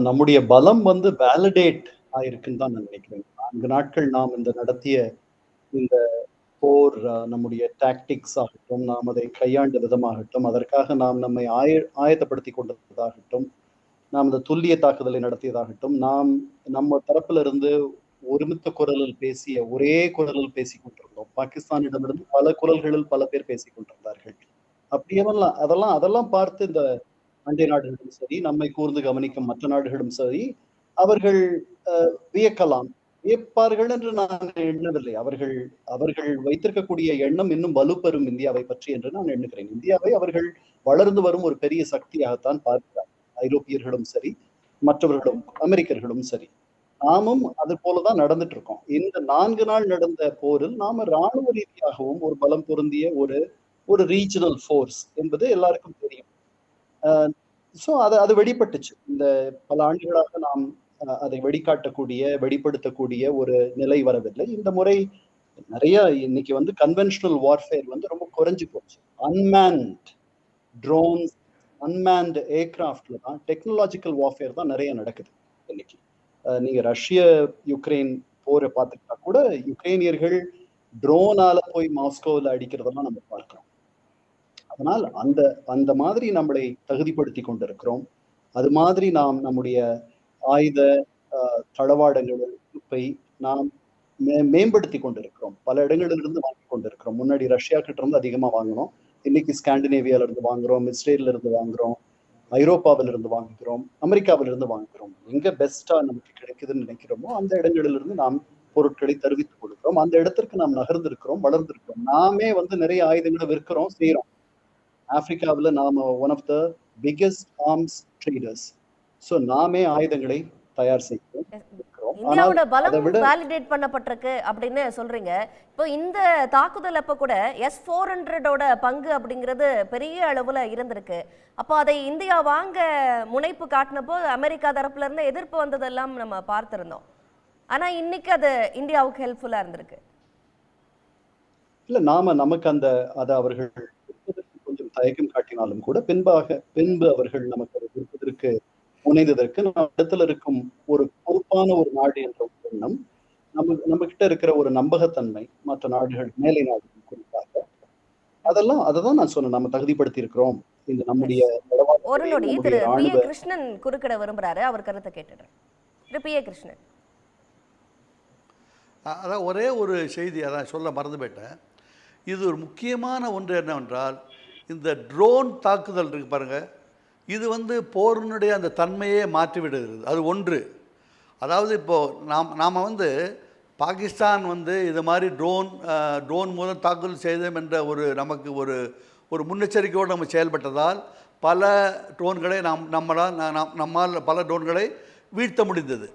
நம்முடைய பலம் வந்து வேலிடேட் ஆயிருக்குன்னு தான் நான் நினைக்கிறேன். 4 நாட்கள் நாம் நடத்திய இந்த போர், நம்முடைய டாக்டிக்ஸ் ஆகட்டும், நாம் அதை கையாண்ட விதமாகட்டும், அதற்காக நாம் நம்மை ஆயத்தப்படுத்தி கொண்டதாகட்டும், நாம் இந்த துல்லிய தாக்குதலை நடத்தியதாகட்டும், நம்ம தரப்புல இருந்து ஒருமித்த குரலில் ஒரே குரலில் பேசிக் கொண்டிருந்தோம். பாகிஸ்தானிடமிருந்து பல குரல்களில் பல பேர் பேசிக் கொண்டிருந்தார்கள். அதெல்லாம் பார்த்து இந்த அண்டை நாடுகளும் சரி, நம்மை கூர்ந்து கவனிக்கும் மற்ற நாடுகளும் சரி, அவர்கள் வியப்பார்கள் என்று நான் எண்ணவில்லை. அவர்கள் வைத்திருக்கக்கூடிய எண்ணம் இன்னும் வலுப்பெறும் இந்தியாவை பற்றி என்று நான் எண்ணுகிறேன். இந்தியாவை அவர்கள் வளர்ந்து வரும் ஒரு பெரிய சக்தியாகத்தான் பார்க்கிறார். ஐரோப்பியர்களும் சரி, மற்றவர்களும், அமெரிக்கர்களும் சரி, நாமும் அது போலதான் நடந்துட்டு இருக்கோம். இந்த 4 நாள் நடந்த போரில் நாம இராணுவ ரீதியாகவும் ஒரு பலம் பொருந்திய ஒரு ரீஜனல் ஃபோர்ஸ் என்பது எல்லாருக்கும் தெரியும். ஸோ அது வெளிப்பட்டுச்சு. இந்த பல ஆண்டுகளாக நாம் அதை வெளிப்படுத்தக்கூடிய ஒரு நிலை வரவில்லை. இந்த முறை நிறைய இன்னைக்கு வந்து கன்வென்ஷனல் வார்ஃபேர் வந்து ரொம்ப குறைஞ்சு போச்சு. அன்மேன்ட் ட்ரோன்ஸ், அன்மேன்ட் ஏர்கிராஃப்ட்ல தான் டெக்னாலஜிக்கல் வார்ஃபேர் தான் நிறைய நடக்குது இன்னைக்கு. நீங்க யுக்ரைன் போரை பார்த்துக்கிட்டா கூட யுக்ரைனியர்கள் ட்ரோனால போய் மாஸ்கோவில் அடிக்கிறதெல்லாம் நம்ம பார்க்கிறோம். அதனால் அந்த மாதிரி நம்மளை தகுதிப்படுத்தி கொண்டிருக்கிறோம். அது மாதிரி நாம் நம்முடைய ஆயுத தளவாடங்களை நாம் மேம்படுத்தி கொண்டிருக்கிறோம். பல இடங்களிலிருந்து வாங்கி கொண்டிருக்கிறோம். முன்னாடி ரஷ்யா கிட்ட இருந்து அதிகமா வாங்கினோம். இன்னைக்கு ஸ்காண்டினேவியால இருந்து வாங்குறோம், இஸ்ரேல்ல இருந்து வாங்குறோம், ஐரோப்பாவில இருந்து வாங்குகிறோம், அமெரிக்காவில இருந்து வாங்குகிறோம். எங்க பெஸ்டா நமக்கு கிடைக்குதுன்னு நினைக்கிறோமோ அந்த இடங்களிலிருந்து நாம் பொருட்களை தெரிவித்துக் கொடுக்கிறோம். அந்த இடத்திற்கு நாம் நகர்ந்திருக்கிறோம், வளர்ந்திருக்கிறோம். நாமே வந்து நிறைய ஆயுதங்களை விற்கிறோம், செய்யறோம். ஆப்பிரிக்காவில் நாம one of the biggest arms traders. So நாமே ஆயுதங்களை தயார் செய்கிறோம். இந்தியாவோட பலம் வேலிடேட் பண்ணப்பட்டிருக்கு அப்படின்னு சொல்றீங்க. இப்போ இந்த தாக்குதல் அப்ப கூட S-400ஓட பங்கு அப்படிங்கிறது பெரிய அளவுல இருந்திருக்கு. அப்போ அதை இந்தியா வாங்க முனைப்பு காட்டினப்போ அமெரிக்கா தரப்புல இருந்து எதிர்ப்பு வந்ததெல்லாம் நம்ம பார்த்திருந்தோம். ஆனா இன்னைக்கு அது இந்தியாவுக்கு ஹெல்ப்ஃபுல்லா இருந்திருக்கு. இல்ல, நமக்கு அதை அவர்கள் கொஞ்சம் தயக்கம் காட்டினாலும் கூட பின்பு அவர்கள் நமக்கு அதை விற்பதற்கு முனைந்ததற்கு இடத்துல இருக்கும் ஒரு பொறுப்பான ஒரு நாடு என்ற எண்ணம், நம்ம கிட்ட இருக்கிற ஒரு நம்பகத்தன்மை மற்ற நாடுகள், மேலை நாடுகள் குறிப்பாக, அததான் நான் சொன்னேன். நம்ம தகுதிப்படுத்தி இருக்கிறோம். இந்த நம்முடைய ஒரு நொடி திரு பி ஏ கிருஷ்ணன் குறுக்கிட விரும்புறாரு, அவர் கருத்தை கேட்டுடுறேன். திரு பி ஏ கிருஷ்ணன். அதான் ஒரே ஒரு செய்தி அதான் சொல்ல மறந்து போயிட்டேன். இது ஒரு முக்கியமான ஒன்று என்னவென்றால், இந்த ட்ரோன் தாக்குதல் இருக்கு பாருங்க, இது வந்து போரினுடைய அந்த தன்மையே மாற்றிவிடுகிறது. அது ஒன்று. அதாவது இப்போது நாம் வந்து பாகிஸ்தான் வந்து இது மாதிரி ட்ரோன் மூலம் தாக்குதல் செய்தோம் என்ற நமக்கு ஒரு முன்னெச்சரிக்கையோடு நம்ம செயல்பட்டதால் பல ட்ரோன்களை நம்மால் பல ட்ரோன்களை வீழ்த்த முடிந்தது.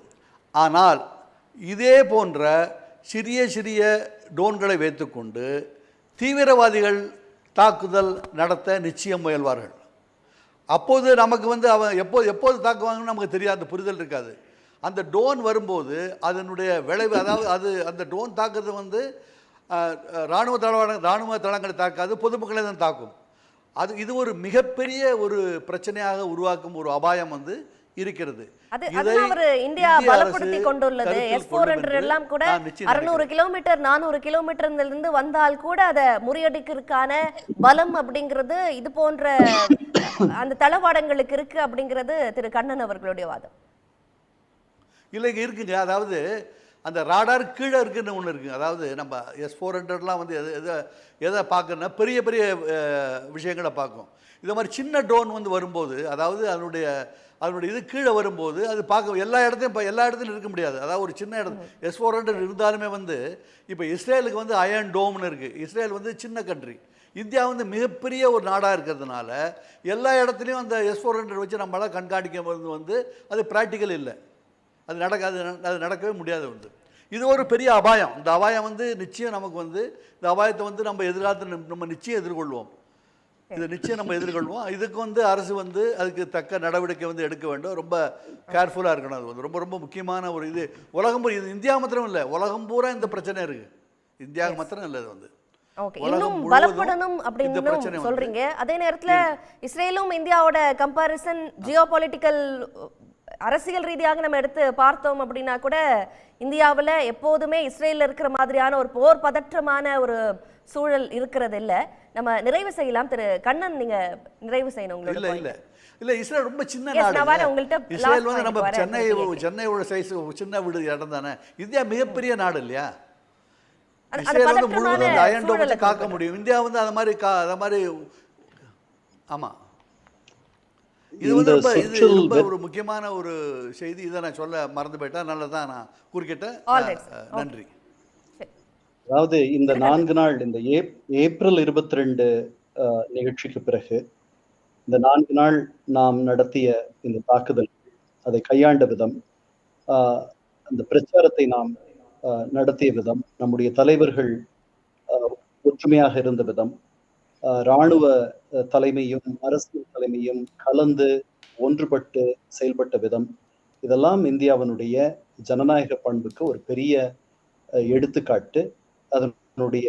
ஆனால் இதே போன்ற சிறிய சிறிய ட்ரோன்களை வைத்துக்கொண்டு தீவிரவாதிகள் தாக்குதல் நடத்த நிச்சயம் முயல்வார்கள். அப்போது நமக்கு வந்து அவன் எப்போது தாக்குவாங்கன்னு நமக்கு தெரியாத புரிதல் இருக்காது. அந்த ட்ரோன் வரும்போது அதனுடைய விளைவு, அதாவது அது அந்த ட்ரோன் தாக்குறது வந்து இராணுவ தளங்களை தாக்காது, பொதுமக்களை தான் தாக்கும். இது ஒரு மிகப்பெரிய ஒரு பிரச்சனையாக உருவாக்கும் ஒரு அபாயம் வந்து இருக்கிறது. இந்தியா பலப்படுத்தி கொண்டுள்ளது. S-400 எல்லாம் கூட 600 கிலோமீட்டர் 400 கிலோமீட்டர்ல வந்தால் கூட அதை முறியடிக்கிறதுக்கான பலம் அப்படிங்கிறது இது போன்ற அந்த தளவாடங்களுக்கு இருக்கு அப்படிங்கிறது திரு கண்ணன் அவர்களுடைய வாதம். இல்லைங்க, இருக்குங்க. அதாவது அந்த ராடார் கீழே இருக்குன்னு ஒன்று இருக்குங்க. அதாவது நம்ம S-400லாம் வந்து எதை பார்க்கணுன்னா பெரிய பெரிய விஷயங்களை பார்க்கும். இது மாதிரி சின்ன ட்ரோன் வந்து வரும்போது, அதாவது அதனுடைய இது கீழே வரும்போது அது பார்க்க எல்லா இடத்துலையும் இருக்க முடியாது. அதாவது ஒரு சின்ன இடம் S-400 இருந்தாலுமே வந்து இப்போ இஸ்ரேலுக்கு வந்து அயர்ன் டோம்னு இருக்குது. இஸ்ரேல் வந்து சின்ன கண்ட்ரி, இந்தியா வந்து மிகப்பெரிய ஒரு நாடாக இருக்கிறதுனால எல்லா இடத்துலையும் அந்த S-400 வச்சு நம்மளால் கண்காணிக்க வந்து அது ப்ராக்டிக்கல் இல்லை. அது நடக்கவே முடியாது வந்து. இது ஒரு பெரிய அபாயம். இந்த அபாயம் வந்து நிச்சயம் நமக்கு வந்து இந்த அபாயத்தை வந்து நம்ம எதிர்காலத்தில் நம்ம நிச்சயம் எதிர்கொள்வோம். இதை நிச்சயம் நம்ம எதிர்கொள்வோம். இதுக்கு வந்து அரசு வந்து அதுக்கு தக்க நடவடிக்கை வந்து எடுக்க வேண்டும். ரொம்ப கேர்ஃபுல்லாக இருக்கணும். அது வந்து ரொம்ப ரொம்ப முக்கியமான ஒரு இது. உலகம் பூரா, இது இந்தியா மாத்திரம் இல்லை, உலகம் பூரா இந்த பிரச்சனை இருக்குது. இந்தியாவுக்கு மாத்திரம் இல்லை. அது வந்து இன்னும் பலப்படணும் அப்படின்னு சொல்றீங்க. அதே நேரத்துல இஸ்ரேலும் இந்தியாவோட கம்பாரிசன் ஜியோபாலிட்டிக்கல் அரசியல் ரீதியாக நம்ம எடுத்து பார்த்தோம் அப்படின்னா கூட இந்தியாவில் எப்போதுமே இஸ்ரேலில் இருக்கிற மாதிரியான ஒரு போர் பதற்றமான ஒரு சூழல் இருக்கிறது இல்லை. நம்ம நிறைவு செய்யலாம். திரு கண்ணன், நீங்க நிறைவு செய்யணும். இல்ல இல்ல இல்ல இஸ்ரேல் ரொம்ப சின்ன நாடு. இஸ்ரேல் வந்து நம்ம சென்னையோட சைஸ் சின்ன வீடு இடம் தானே. இந்தியா மிகப்பெரிய நாடு இல்லையா? இஸ்ரேல் வந்து முழுவதும் அயர்ன் டோம் வச்சு காக்க முடியும். இந்தியா வந்து அந்த மாதிரி ஆமா. இது வந்து ரொம்ப ஒரு முக்கியமான ஒரு செய்தி. இதை நான் சொல்ல மறந்து போயிட்டேன். நல்லதான் நான் குறுக்கிட்டேன். நன்றி. அதாவது இந்த 4 நாள், இந்த ஏப்ரல் 22 நிகழ்ச்சிக்கு பிறகு இந்த 4 நாள் நாம் நடத்திய இந்த தாக்குதல், அதை கையாண்ட விதம், அந்த பிரச்சாரத்தை நாம் நடத்திய விதம், நம்முடைய தலைவர்கள் ஒற்றுமையாக இருந்த விதம், இராணுவ தலைமையும் அரசியல் தலைமையும் கலந்து ஒன்றுபட்டு செயல்பட்ட விதம், இதெல்லாம் இந்தியாவினுடைய ஜனநாயக பண்புக்கு ஒரு பெரிய எடுத்துக்காட்டு. அதனுடைய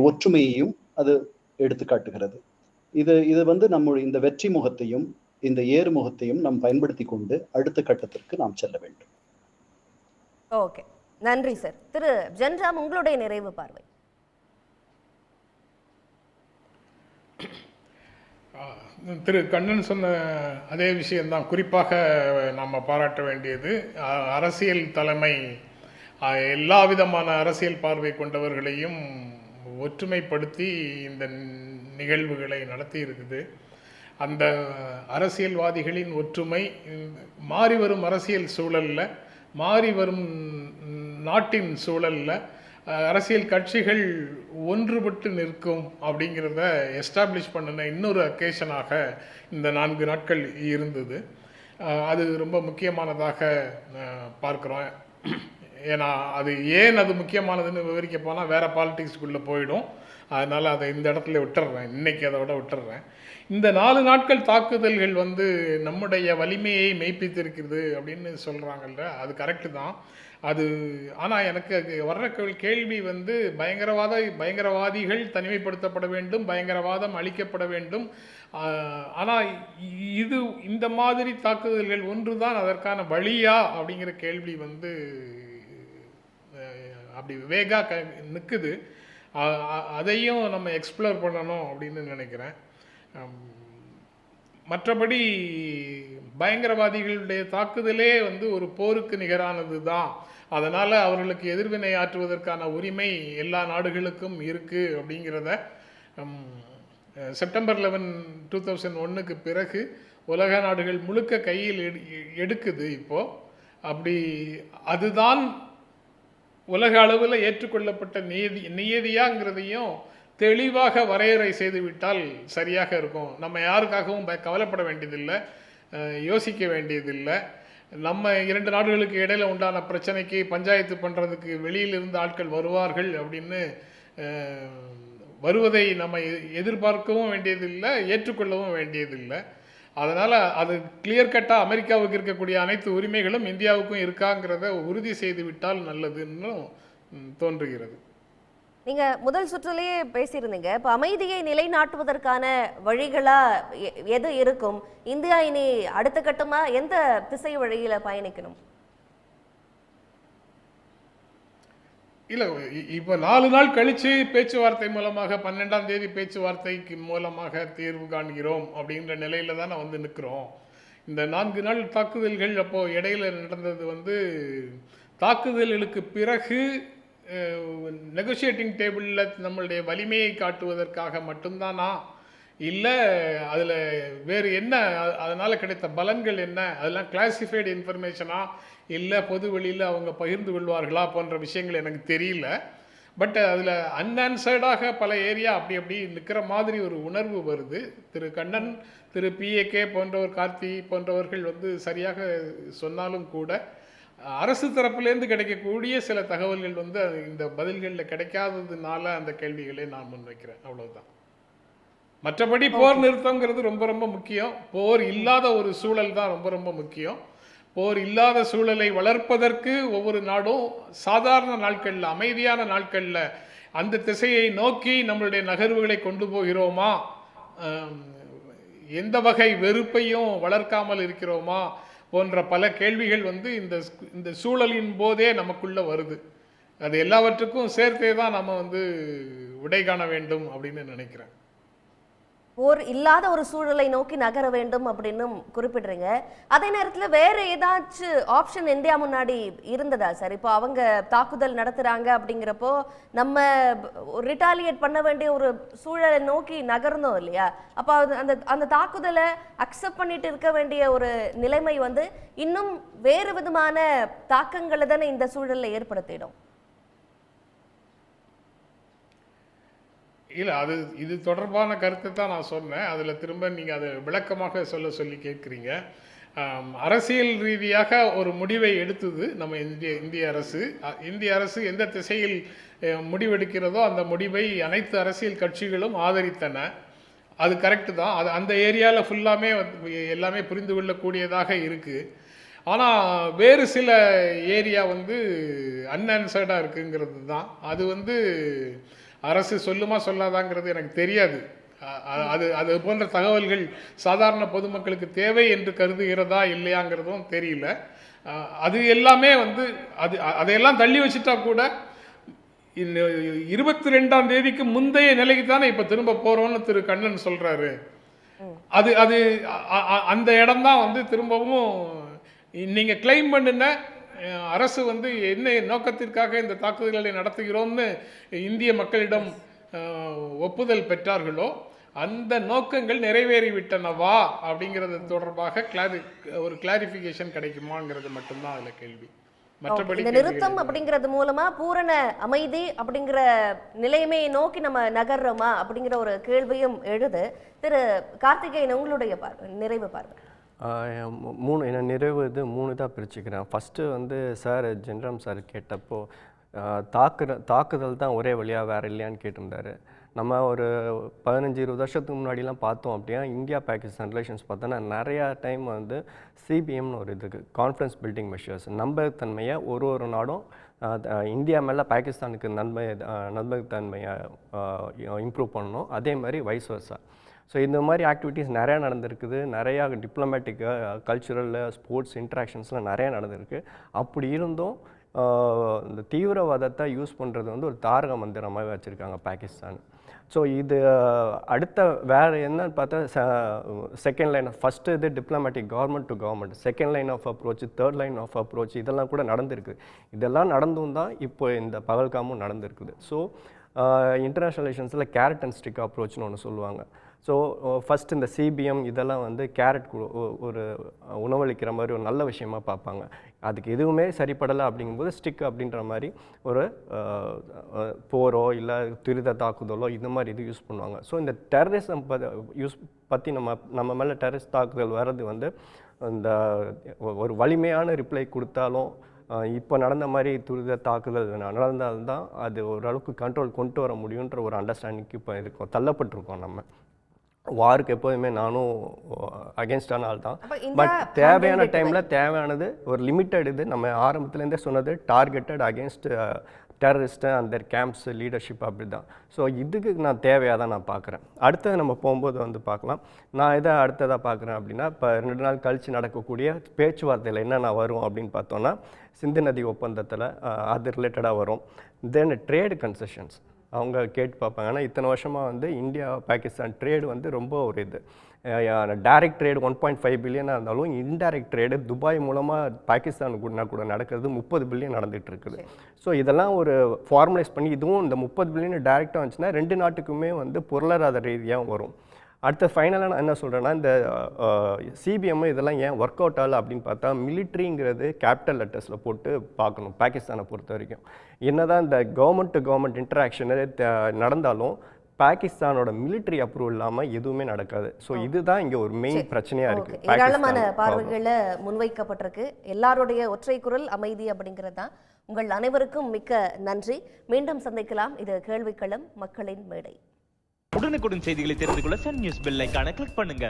ஒற்றுமையையும் அது எடுத்துக்காட்டுகிறது. இது வந்து நம்முடைய இந்த வெற்றி முகத்தையும் இந்த ஏறுமுகத்தையும் நாம் பயன்படுத்தி கொண்டு அடுத்த கட்டத்திற்கு நாம் செல்ல வேண்டும். ஓகே, நன்றி சார். திரு ஜென்ராம், உங்களுடைய நிறைவு பார்வை. திரு கண்ணன் சொன்ன அதே விஷயம்தான் குறிப்பாக நாம் பாராட்ட வேண்டியது. அரசியல் தலைமை எல்லா விதமான அரசியல் பார்வை கொண்டவர்களையும் ஒற்றுமைப்படுத்தி இந்த நிகழ்வுகளை நடத்தி இருக்குது. அந்த அரசியல்வாதிகளின் ஒற்றுமை மாறி வரும் அரசியல் சூழலில், மாறி வரும் நாட்டின் சூழலில் அரசியல் கட்சிகள் ஒன்றுபட்டு நிற்கும் அப்படிங்கிறத எஸ்டாப்ளிஷ் பண்ணின இன்னொரு அக்கேஷனாக இந்த 4 நாட்கள் இருந்தது. அது ரொம்ப முக்கியமானதாக பார்க்குறோம். ஏன்னா அது முக்கியமானதுன்னு விவரிக்க போனால் வேறு பாலிட்டிக்ஸ்குள்ளே போயிடும். அதனால் அதை இந்த இடத்துல விட்டுறேன், இன்றைக்கி அதோட விட்டுறேன். இந்த 4 நாட்கள் தாக்குதல்கள் வந்து நம்முடைய வலிமையை மெய்ப்பித்திருக்கிறது அப்படின்னு சொல்கிறாங்கல்ல, அது கரெக்டு தான். ஆனால் எனக்கு வர்ற கேள்வி வந்து பயங்கரவாதிகள் தனிமைப்படுத்தப்பட வேண்டும், பயங்கரவாதம் அழிக்கப்பட வேண்டும். ஆனால் இந்த மாதிரி தாக்குதல்கள் ஒன்று தான் அதற்கான வழியா அப்படிங்கிற கேள்வி வந்து அப்படி வேகாக நிற்குது. அதையும் நம்ம எக்ஸ்ப்ளோர் பண்ணணும் அப்படின்னு நினைக்கிறேன். மற்றபடி பயங்கரவாதிகளுடைய தாக்குதலே வந்து ஒரு போருக்கு நிகரானது தான். அதனால் அவர்களுக்கு எதிர்வினை ஆற்றுவதற்கான உரிமை எல்லா நாடுகளுக்கும் இருக்குது அப்படிங்கிறத செப்டம்பர் 11, 2001க்கு பிறகு உலக நாடுகள் முழுக்க கையில் எடுக்குது இப்போது. அதுதான் உலக அளவில் ஏற்றுக்கொள்ளப்பட்ட நியதியாங்கிறதையும் தெளிவாக வரையறை செய்துவிட்டால் சரியாக இருக்கும். நம்ம யாருக்காகவும் கவலைப்பட வேண்டியதில்லை, யோசிக்க வேண்டியதில்லை. நம்ம 2 நாடுகளுக்கு இடையில் உண்டான பிரச்சனைக்கு பஞ்சாயத்து பண்ணுறதுக்கு வெளியிலிருந்து ஆட்கள் வருவார்கள் அப்படின்னு வருவதை நம்ம எதிர்பார்க்கவும் வேண்டியதில்லை, ஏற்றுக்கொள்ளவும் வேண்டியதில்லை. அதனால் அது கிளியர் கட்டாக அமெரிக்காவுக்கு இருக்கக்கூடிய அனைத்து உரிமைகளும் இந்தியாவுக்கும் இருக்காங்கிறத உறுதி செய்து விட்டால் நல்லதுன்னு தோன்றுகிறது. நீங்க முதல் சுற்றிலேயே பேசியிருந்தீங்க. இப்ப அமைதியை நிலைநாட்டுவதற்கான வழிகளா எது இருக்கும்? இந்தியா இனி அடுத்த கட்டமா எந்த திசை வழியில பயணிக்கணும்? இல்லை, இப்போ 4 நாள் கழித்து பேச்சுவார்த்தை மூலமாக 12ஆம் தேதி பேச்சுவார்த்தைக்கு மூலமாக தீர்வு காண்கிறோம் அப்படின்ற நிலையில தான் வந்து நிற்கிறோம். இந்த 4 நாள் தாக்குதல்கள் அப்போது இடையில நடந்தது தாக்குதல்களுக்கு பிறகு நெகோஷியேட்டிங் டேபிளில் நம்மளுடைய வலிமையை காட்டுவதற்காக மட்டும்தானா, இல்லை அதில் வேறு என்ன, அதனால் கிடைத்த பலன்கள் என்ன, அதெல்லாம் கிளாசிஃபைடு இன்ஃபர்மேஷனா, இல்லை பொது வெளியில் அவங்க பகிர்ந்து கொள்வார்களா போன்ற விஷயங்கள் எனக்கு தெரியல. பட் அதில் அன்ஆன்சர்டாக பல ஏரியா அப்படி நிற்கிற மாதிரி ஒரு உணர்வு வருது. திரு கண்ணன், திரு PAK போன்றவர், கார்த்தி போன்றவர்கள் சரியாக சொன்னாலும் கூட அரசு தரப்புலேருந்து கிடைக்கக்கூடிய சில தகவல்கள் இந்த பதில்களில் கிடைக்காததுனால அந்த கேள்விகளை நான் முன்வைக்கிறேன். அவ்வளவுதான். மற்றபடி போர் நிறுத்தங்கிறது ரொம்ப ரொம்ப முக்கியம். போர் இல்லாத ஒரு சூழல் தான் ரொம்ப ரொம்ப முக்கியம். போர் இல்லாத சூழலை வளர்ப்பதற்கு ஒவ்வொரு நாடும் சாதாரண நாட்களில், அமைதியான நாட்களில் அந்த திசையை நோக்கி நம்மளுடைய நகர்வுகளை கொண்டு போகிறோமா, எந்த வகை வெறுப்பையும் வளர்க்காமல் இருக்கிறோமா போன்ற பல கேள்விகள் இந்த சூழலின் போதே நமக்குள்ள வருது. அது எல்லாவற்றுக்கும் சேர்த்தே தான் நம்ம விடை காண வேண்டும் அப்படின்னு நினைக்கிறேன். போர் இல்லாத ஒரு சூழலை நோக்கி நகர வேண்டும் அப்படின்னு குறிப்பிடுறீங்க. அதே நேரத்தில் வேற ஏதாச்சும் ஆப்ஷன் இந்தியா முன்னாடி இருந்ததா சார்? இப்போ அவங்க தாக்குதல் நடத்துறாங்க அப்படிங்கிறப்போ நம்ம ரிட்டாலியேட் பண்ண வேண்டிய ஒரு சூழலை நோக்கி நகர்ந்தோம் இல்லையா? அப்போ அந்த அந்த தாக்குதலை அக்செப்ட் பண்ணிட்டு இருக்க வேண்டிய ஒரு நிலைமை இன்னும் வேறு விதமான தாக்கங்களை தானே இந்த சூழலில் ஏற்படுத்திடும். இல்லை, இது தொடர்பான கருத்தை தான் நான் சொன்னேன். அதில் திரும்ப நீங்கள் அதை விளக்கமாக சொல்லி கேட்குறீங்க. அரசியல் ரீதியாக ஒரு முடிவை எடுத்தது நம்ம இந்திய அரசு. இந்திய அரசு எந்த திசையில் முடிவெடுக்கிறதோ அந்த முடிவை அனைத்து அரசியல் கட்சிகளும் ஆதரித்தன. அது கரெக்டு தான். அது அந்த ஏரியாவில் ஃபுல்லாமே எல்லாமே புரிந்து கொள்ளக்கூடியதாக இருக்குது. ஆனால் வேறு சில ஏரியா அன்ஆன்சர்டாக இருக்குங்கிறது தான். அது அரசு சொல்லுமா சொல்லாதாங்கிறது எனக்கு தெரியாது. அது போன்ற தகவல்கள் சாதாரண பொதுமக்களுக்கு தேவை என்று கருதுகிறதா இல்லையாங்கிறதும் தெரியல. அது எல்லாமே அதையெல்லாம் தள்ளி வச்சுட்டா கூட 22ஆம் தேதிக்கு முந்தைய நிலைக்கு தானே இப்போ திரும்ப போகிறோன்னு திரு கண்ணன் சொல்கிறாரு. அது அந்த இடம்தான் திரும்பவும் நீங்கள் கிளைம் பண்ணுன அரசு என்ன நோக்கத்திற்காக இந்த தாக்குதல்களை நடத்துகிறோம்னு இந்திய மக்களிடம் ஒப்புதல் பெற்றார்களோ அந்த நோக்கங்கள் நிறைவேறிவிட்டனவா அப்படிங்கிறது தொடர்பாக ஒரு கிளாரிஃபிகேஷன் கிடைக்குமாங்கிறது மட்டும்தான் அதில் கேள்வி. மற்றபடி இந்த நிறுத்தம் அப்படிங்கிறது மூலமா பூரண அமைதி அப்படிங்கிற நிலைமையை நோக்கி நம்ம நகர்றோமா அப்படிங்கிற ஒரு கேள்வியும் எழுது. திரு கார்த்திகேயன், உங்களுடைய நிறைவு பார்வை. என்ன நிறைவு 3 தான் பிரிச்சுக்கிறேன். ஃபஸ்ட்டு சார் ஜென்ரம் சார் கேட்டப்போ தாக்குதல் தான் ஒரே வழியாக வேறு இல்லையான்னு கேட்டிருந்தாரு. நம்ம ஒரு 15-20 வருஷத்துக்கு முன்னாடிலாம் பார்த்தோம் அப்படின்னா இந்தியா பாகிஸ்தான் ரிலேஷன்ஸ் பார்த்தோன்னா நிறையா டைம் CBMனு ஒரு இதுக்கு கான்ஃபரன்ஸ் பில்டிங் மெஷர்ஸ் நம்பகத்தன்மையை ஒரு நாடும் இந்தியா மேலே பாகிஸ்தானுக்கு நம்பகத்தன்மையை இம்ப்ரூவ் பண்ணணும். அதே மாதிரி வைஸ் வர்சா. ஸோ இந்த மாதிரி ஆக்டிவிட்டீஸ் நிறையா நடந்திருக்குது. நிறையா டிப்ளமேட்டிக்கு, கல்ச்சுரல், ஸ்போர்ட்ஸ் இன்ட்ராக்ஷன்ஸ்லாம் நிறையா நடந்திருக்கு. அப்படி இருந்தும் இந்த தீவிரவாதத்தை யூஸ் பண்ணுறது ஒரு தாரக மந்திரமாக வச்சுருக்காங்க பாகிஸ்தான். ஸோ இது அடுத்த வேறு என்னன்னு பார்த்தா செகண்ட் லைன் ஃபஸ்ட்டு இது diplomatic government to government, second line of approach, third line of approach இதெல்லாம் கூட நடந்திருக்கு. இதெல்லாம் நடந்தும் தான் இப்போ இந்த பகல்காமும் நடந்திருக்குது. ஸோ இன்டர்நேஷ்னல் ரிலேஷன்ஸில் கேரட் அண்ட் ஸ்டிக் அப்ரோச்னு ஒன்று சொல்லுவாங்க. ஸோ ஃபஸ்ட் இந்த CBM இதெல்லாம் கேரட் ஒரு உணவளிக்கிற மாதிரி ஒரு நல்ல விஷயமா பார்ப்பாங்க. அதுக்கு எதுவுமே சரிப்படலை அப்படிங்கும்போது ஸ்டிக் அப்படின்ற மாதிரி ஒரு போரோ இல்லை துரித தாக்குதலோ இந்த மாதிரி இது யூஸ் பண்ணுவாங்க. ஸோ இந்த டெரரிசம் பற்றி நம்ம மேலே டெரரிஸ்ட் தாக்குதல் வர்றது இந்த ஒரு வலிமையான ரிப்ளை கொடுத்தாலும் இப்போ நடந்த மாதிரி துரித தாக்குதல் நடந்தால்தான் அது ஓரளவுக்கு கண்ட்ரோல் கொண்டு வர முடியுன்ற ஒரு அண்டர்ஸ்டாண்டிங்க்கு இப்போ இருக்கோம், தள்ளப்பட்டிருக்கோம் நம்ம. வாருக்கு எப்போதுமே நானும் அகேன்ஸ்டான ஆள் தான். அப்ப இந்த பட் தேவையான handle டைமில் தேவையானது ஒரு லிமிட்டட் இது நம்ம ஆரம்பத்துலேருந்தே சொன்னது டார்கெட்டட் அகேன்ஸ்ட் டெரரிஸ்ட்டு அந்த கேம்ப்ஸ் லீடர்ஷிப் அப்படி தான். ஸோ இதுக்கு நான் தேவையாக தான் நான் பார்க்குறேன். அடுத்தது நம்ம போகும்போது வந்து பார்க்கலாம். நான் எதை அடுத்ததாக பார்க்குறேன் அப்படின்னா, இப்போ 2 நாள் கழித்து நடக்கக்கூடிய பேச்சுவார்த்தையில் என்னென்ன வரும் அப்படின்னு பார்த்தோன்னா, சிந்து நதி ஒப்பந்தத்தில் அது ரிலேட்டடாக வரும். தென் ட்ரேடு கன்செஷன்ஸ் அவங்க கேட்டு பார்ப்பாங்க. ஆனால் இத்தனை வருஷமாக வந்து இந்தியா பாகிஸ்தான் ட்ரேடு வந்து ரொம்ப ஒரு இது டைரக்ட் ட்ரேடு 1.5 பில்லியனாக இருந்தாலும் இன்டைரக்ட் ட்ரேடு துபாய் மூலமாக பாகிஸ்தானுக்குன்னா கூட நடக்கிறது 30 பில்லியன் நடந்துகிட்டு இருக்குது. ஸோ இதெல்லாம் ஒரு ஃபார்மலைஸ் பண்ணி இதுவும் இந்த 30 பில்லியன் டைரெக்டாக வந்துச்சுன்னா 2 நாட்டுக்குமே வந்து பொருளாதார ரீதியாக வரும். அடுத்த ஃபைனலாக நான் என்ன சொல்கிறேன்னா, இந்த சிபிஎம் இதெல்லாம் ஏன் ஒர்க் அவுட் ஆகலை அப்படின்னு பார்த்தா, மிலிட்ரிங்கிறது கேபிட்டல் லெட்டர்ஸில் போட்டு பார்க்கணும். பாகிஸ்தானை பொறுத்த வரைக்கும் என்னதான் இந்த கவர்மெண்ட் டு கவர்மெண்ட் இன்டராக்ஷனு நடந்தாலும் பாகிஸ்தானோட மிலிட்ரி அப்ரூவல் இல்லாமல் எதுவுமே நடக்காது. ஸோ இதுதான் இங்கே ஒரு மெயின் பிரச்சனையாக இருக்குது. ஏராளமான பார்வைகளை முன்வைக்கப்பட்டிருக்கு. எல்லாருடைய ஒற்றை குரல் அமைதி அப்படிங்கிறது தான். உங்கள் அனைவருக்கும் மிக்க நன்றி. மீண்டும் சந்திக்கலாம். இது கேள்விக்களம், மக்களின் மேடை. உடனுக்குடன் செய்திகளை தெரிந்து கொள்ள சன் நியூஸ் பெல் ஐகானை கிளிக் பண்ணுங்க.